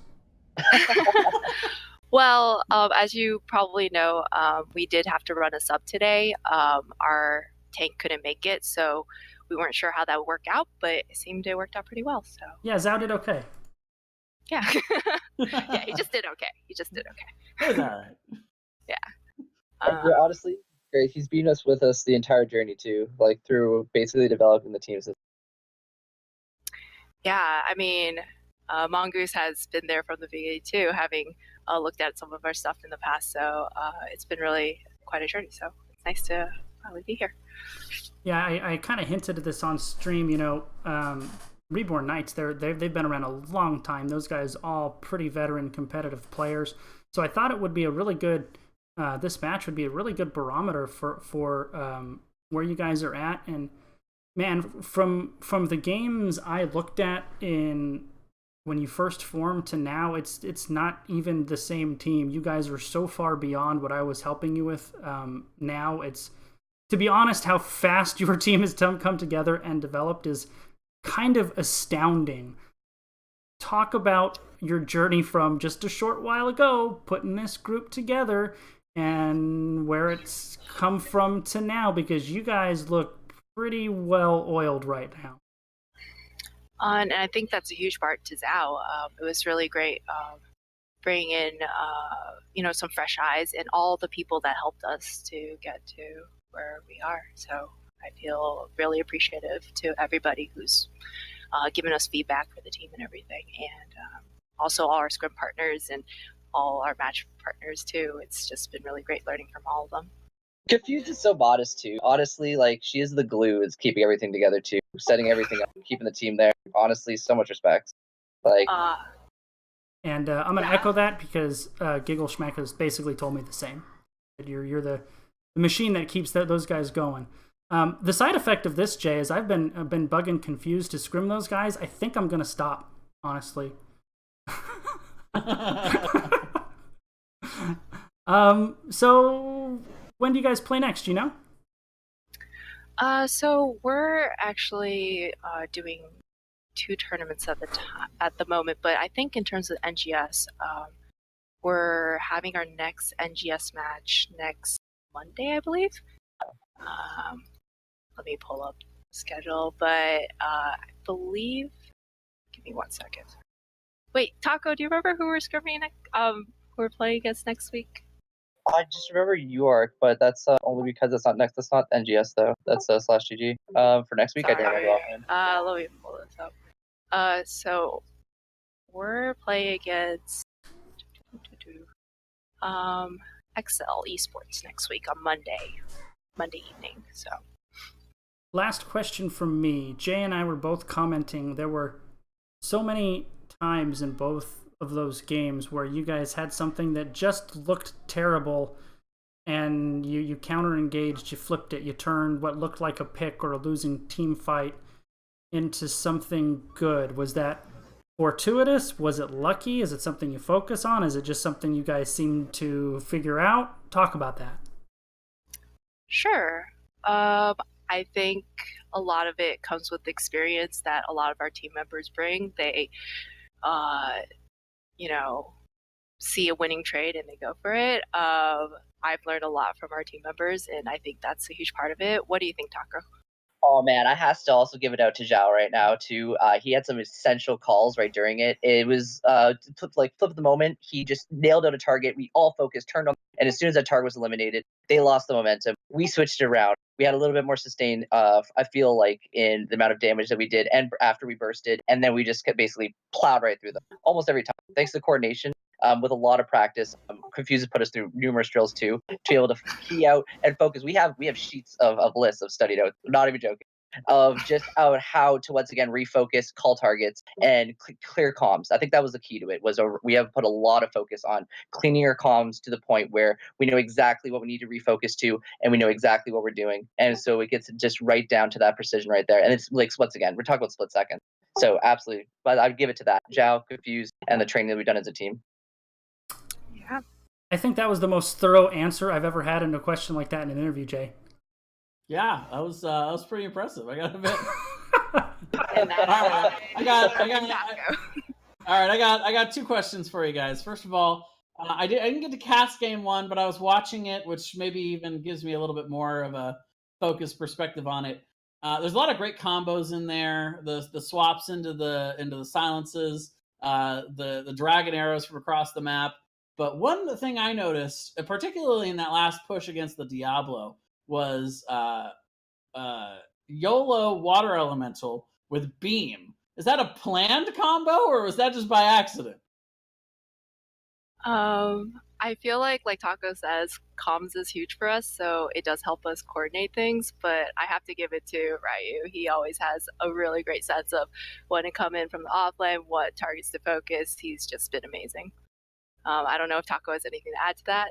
Well, as you probably know, we did have to run a sub today. Our tank couldn't make it, so we weren't sure how that would work out, but it seemed it worked out pretty well. So Yeah, Zhao did okay. yeah, yeah, he just did okay. It was all right. Yeah. Yeah, honestly, great. He's been with us the entire journey too, like through basically developing the teams. Yeah, I mean, Mongoose has been there from the beginning too, having looked at some of our stuff in the past. So it's been really quite a journey. So it's nice to finally be here. Yeah, I kind of hinted at this on stream. Reborn Knights, they've been around a long time. Those guys all pretty veteran competitive players. So I thought it would be a really good. This match would be a really good barometer for where you guys are at. And man, from the games I looked at in when you first formed to now, it's not even the same team. You guys are so far beyond what I was helping you with. Now it's, to be honest, how fast your team has come together and developed is kind of astounding. Talk about your journey from just a short while ago, putting this group together, and where it's come from to now, because you guys look pretty well oiled right now. And I think that's a huge part to Zhao. It was really great bringing in, some fresh eyes and all the people that helped us to get to where we are. So I feel really appreciative to everybody who's given us feedback for the team and everything. And also all our scrim partners and all our match partners too. It's just been really great learning from all of them. Confused is so modest too. Honestly, like she is the glue. It's keeping everything together too, setting everything up, keeping the team there. Honestly, so much respect. Like, and I'm gonna echo that because Giggle Schmack has basically told me the same. That you're the machine that keeps those guys going. The side effect of this, Jay, is I've been bugging confused to scrim those guys. I think I'm gonna stop, honestly. So when do you guys play next? Do you know? So we're actually doing 2 tournaments at the moment, but I think in terms of NGS, we're having our next NGS match next Monday, I believe. Let me pull up the schedule, but I believe. Give me 1 second. Wait, Taco, do you remember who we're scrimming? Who we're playing against next week? I just remember York, but that's only because it's not next. That's not NGS though. That's /GG. For next week, Sorry. I don't remember offhand. Let me pull this up. So we're playing against XL Esports next week on Monday evening. So last question from me. Jay and I were both commenting. There were so many times in both of those games where you guys had something that just looked terrible, and you counter engaged, you flipped it, you turned what looked like a pick or a losing team fight into something good. Was that fortuitous? Was it lucky? Is it something you focus on? Is it just something you guys seem to figure out? Talk about that. Sure. I think a lot of it comes with the experience that a lot of our team members bring. They, you know, see a winning trade and they go for it. I've learned a lot from our team members, and I think that's a huge part of it. What do you think, Taco? Oh man, I has to also give it out to Zhao right now too. He had some essential calls right during it. It was flip of the moment. He just nailed out a target. We all focused, turned on, and as soon as that target was eliminated, they lost the momentum. We switched it around. We had a little bit more sustain. I feel like in the amount of damage that we did, and after we bursted, and then we just basically plowed right through them almost every time. Thanks to the coordination. With a lot of practice, Confused has put us through numerous drills too to be able to key out and focus. We have sheets of lists of studied out. Not even joking. Of just out how to once again refocus, call targets, and clear comms. I think that was the key to it. We have put a lot of focus on cleaning our comms to the point where we know exactly what we need to refocus to, and we know exactly what we're doing. And so it gets just right down to that precision right there. And it's like splits again. We're talking about split second. So absolutely, but I'd give it to that. Zhao, Confused, and the training that we've done as a team. Yeah. I think that was the most thorough answer I've ever had in a question like that in an interview, Jay. Yeah, that was pretty impressive. I got a bit. And that, I got two questions for you guys. First of all, I didn't get to cast game one, but I was watching it, which maybe even gives me a little bit more of a focused perspective on it. There's a lot of great combos in there. The swaps into the silences, the dragon arrows from across the map. But one thing I noticed, particularly in that last push against the Diablo, was YOLO Water Elemental with Beam. Is that a planned combo, or was that just by accident? I feel like Taco says, comms is huge for us, so it does help us coordinate things, but I have to give it to Ryu. He always has a really great sense of when to come in from the offlane, what targets to focus. He's just been amazing. I don't know if Taco has anything to add to that.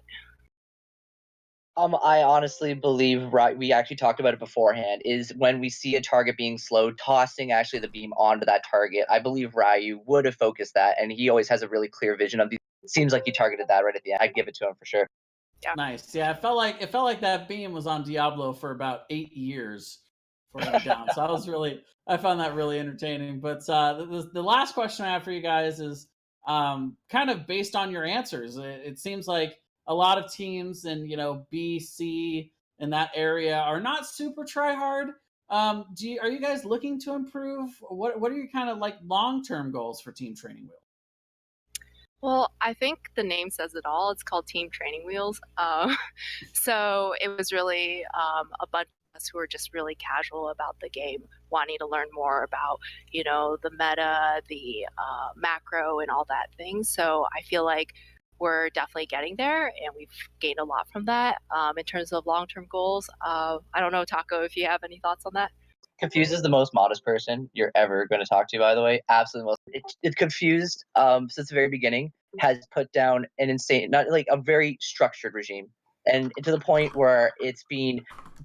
I honestly believe, right, we actually talked about it beforehand, is when we see a target being slowed, tossing actually the beam onto that target. I believe Ryu would have focused that, and he always has a really clear vision of these. It seems like he targeted that right at the end. I'd give it to him for sure. Yeah. Nice. Yeah, it felt like that beam was on Diablo for about 8 years before it went down. So I found that really entertaining. But the last question I have for you guys is kind of based on your answers. It seems like a lot of teams in B, C in that area are not super try hard. Are you guys looking to improve? What are your kind of like long-term goals for Team Training Wheel? Well, I think the name says it all. It's called Team Training Wheels. So it was really a bunch of us who were just really casual about the game, wanting to learn more about, the meta, the macro, and all that thing. So I feel like we're definitely getting there, and we've gained a lot from that. In terms of long-term goals, I don't know, Taco, if you have any thoughts on that. Confused is the most modest person you're ever going to talk to, by the way. Absolutely most. It's Confused since the very beginning has put down an insane, not like a very structured regime, and to the point where it's been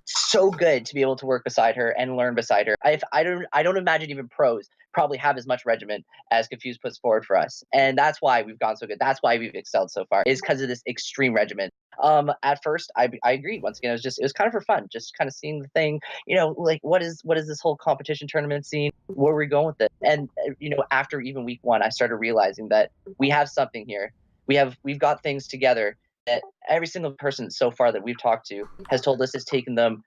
so good to be able to work beside her and learn beside her. I don't imagine even pros probably have as much regiment as Confused puts forward for us, and that's why we've gone so good. That's why we've excelled so far, is because of this extreme regiment. At first, I agree. Once again, it was kind of for fun, just kind of seeing the thing. Like what is this whole competition tournament scene? Where are we going with it? And after even week one, I started realizing that we have something here. We've got things together that every single person so far that we've talked to has told us it's taken them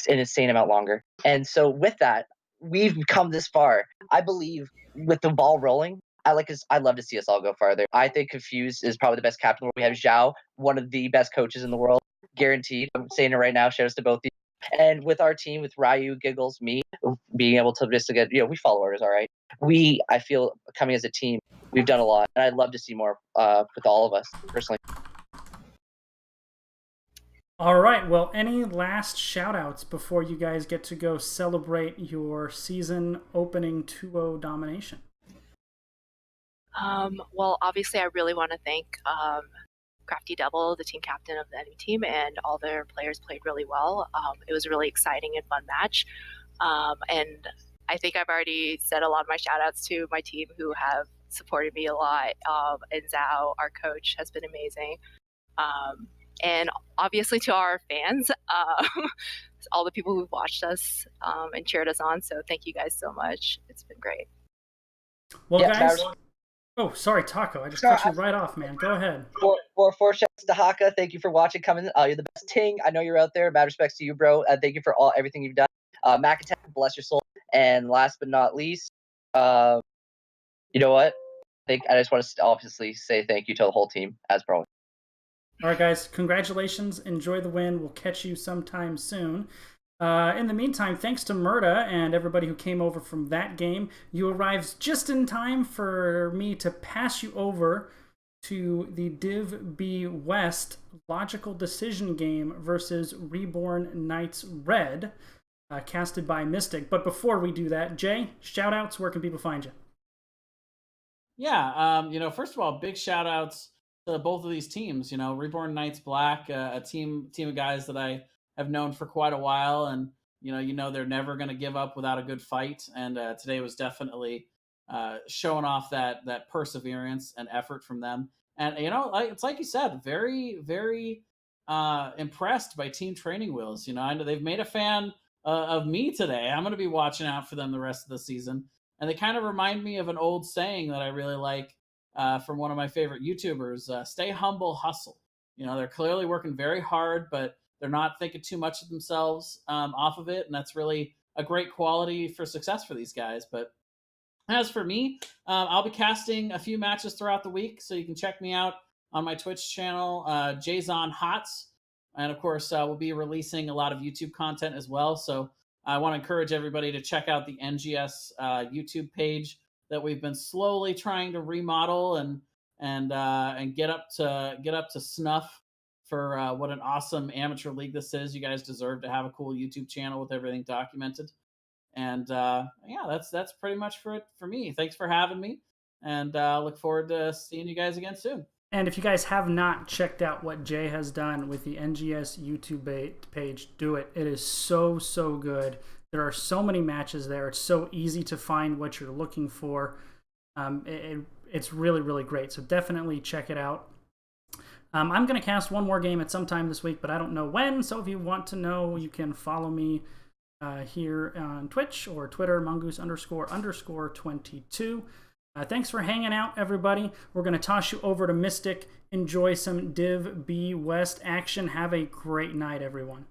an insane amount longer. And so with that, we've come this far. I believe with the ball rolling, I'd love to see us all go farther. I think Confused is probably the best captain. We have Zhao, one of the best coaches in the world, guaranteed. I'm saying it right now. Shout out to both of you. And with our team, with Ryu, Giggles, me, being able to just get, we follow orders, all right. I feel coming as a team, we've done a lot, and I'd love to see more with all of us personally. All right. Well, any last shout outs before you guys get to go celebrate your season opening 2-0 domination? Well, obviously, I really want to thank Crafty Devil, the team captain of the enemy team, and all their players played really well. It was a really exciting and fun match. And I think I've already said a lot of my shout outs to my team who have supported me a lot. And Zhao, our coach, has been amazing. And obviously to our fans, all the people who've watched us and cheered us on. So thank you guys so much. It's been great. Well, Yeah, guys. Oh, sorry, Taco. I just cut you right off, man. Go ahead. For shouts to Haka, thank you for watching, coming. You're the best. Ting, I know you're out there. Mad respects to you, bro. Thank you for everything you've done. Macatek, bless your soul. And last but not least, you know what? I just want to obviously say thank you to the whole team, as pro. All right, guys. Congratulations. Enjoy the win. We'll catch you sometime soon. In the meantime, thanks to Murda and everybody who came over from that game. You arrived just in time for me to pass you over to the Div B West Logical Decision game versus Reborn Knights Red, casted by Mystic. But before we do that, Jay, shout-outs, where can people find you? Yeah, first of all, big shout-outs to both of these teams. Reborn Knights Black, a team of guys that I have known for quite a while, and they're never going to give up without a good fight. And today was definitely showing off that perseverance and effort from them. And it's like you said, very, very impressed by Team Training Wheels. I know they've made a fan of me today. I'm going to be watching out for them the rest of the season. And they kind of remind me of an old saying that I really like from one of my favorite YouTubers: "Stay humble, hustle." They're clearly working very hard, but they're not thinking too much of themselves off of it, and that's really a great quality for success for these guys. But as for me, I'll be casting a few matches throughout the week, so you can check me out on my Twitch channel, Jason Hots, and of course, we'll be releasing a lot of YouTube content as well. So I want to encourage everybody to check out the NGS YouTube page that we've been slowly trying to remodel and get up to snuff for what an awesome amateur league this is. You guys deserve to have a cool YouTube channel with everything documented. And that's pretty much for it for me. Thanks for having me, and look forward to seeing you guys again soon. And if you guys have not checked out what Jay has done with the NGS YouTube page, do it. It is so, so good. There are so many matches there. It's so easy to find what you're looking for. It's really, really great. So definitely check it out. I'm going to cast one more game at some time this week, but I don't know when. So if you want to know, you can follow me here on Twitch or Twitter, mongoose__22. Thanks for hanging out, everybody. We're going to toss you over to Mystic. Enjoy some Div B West action. Have a great night, everyone.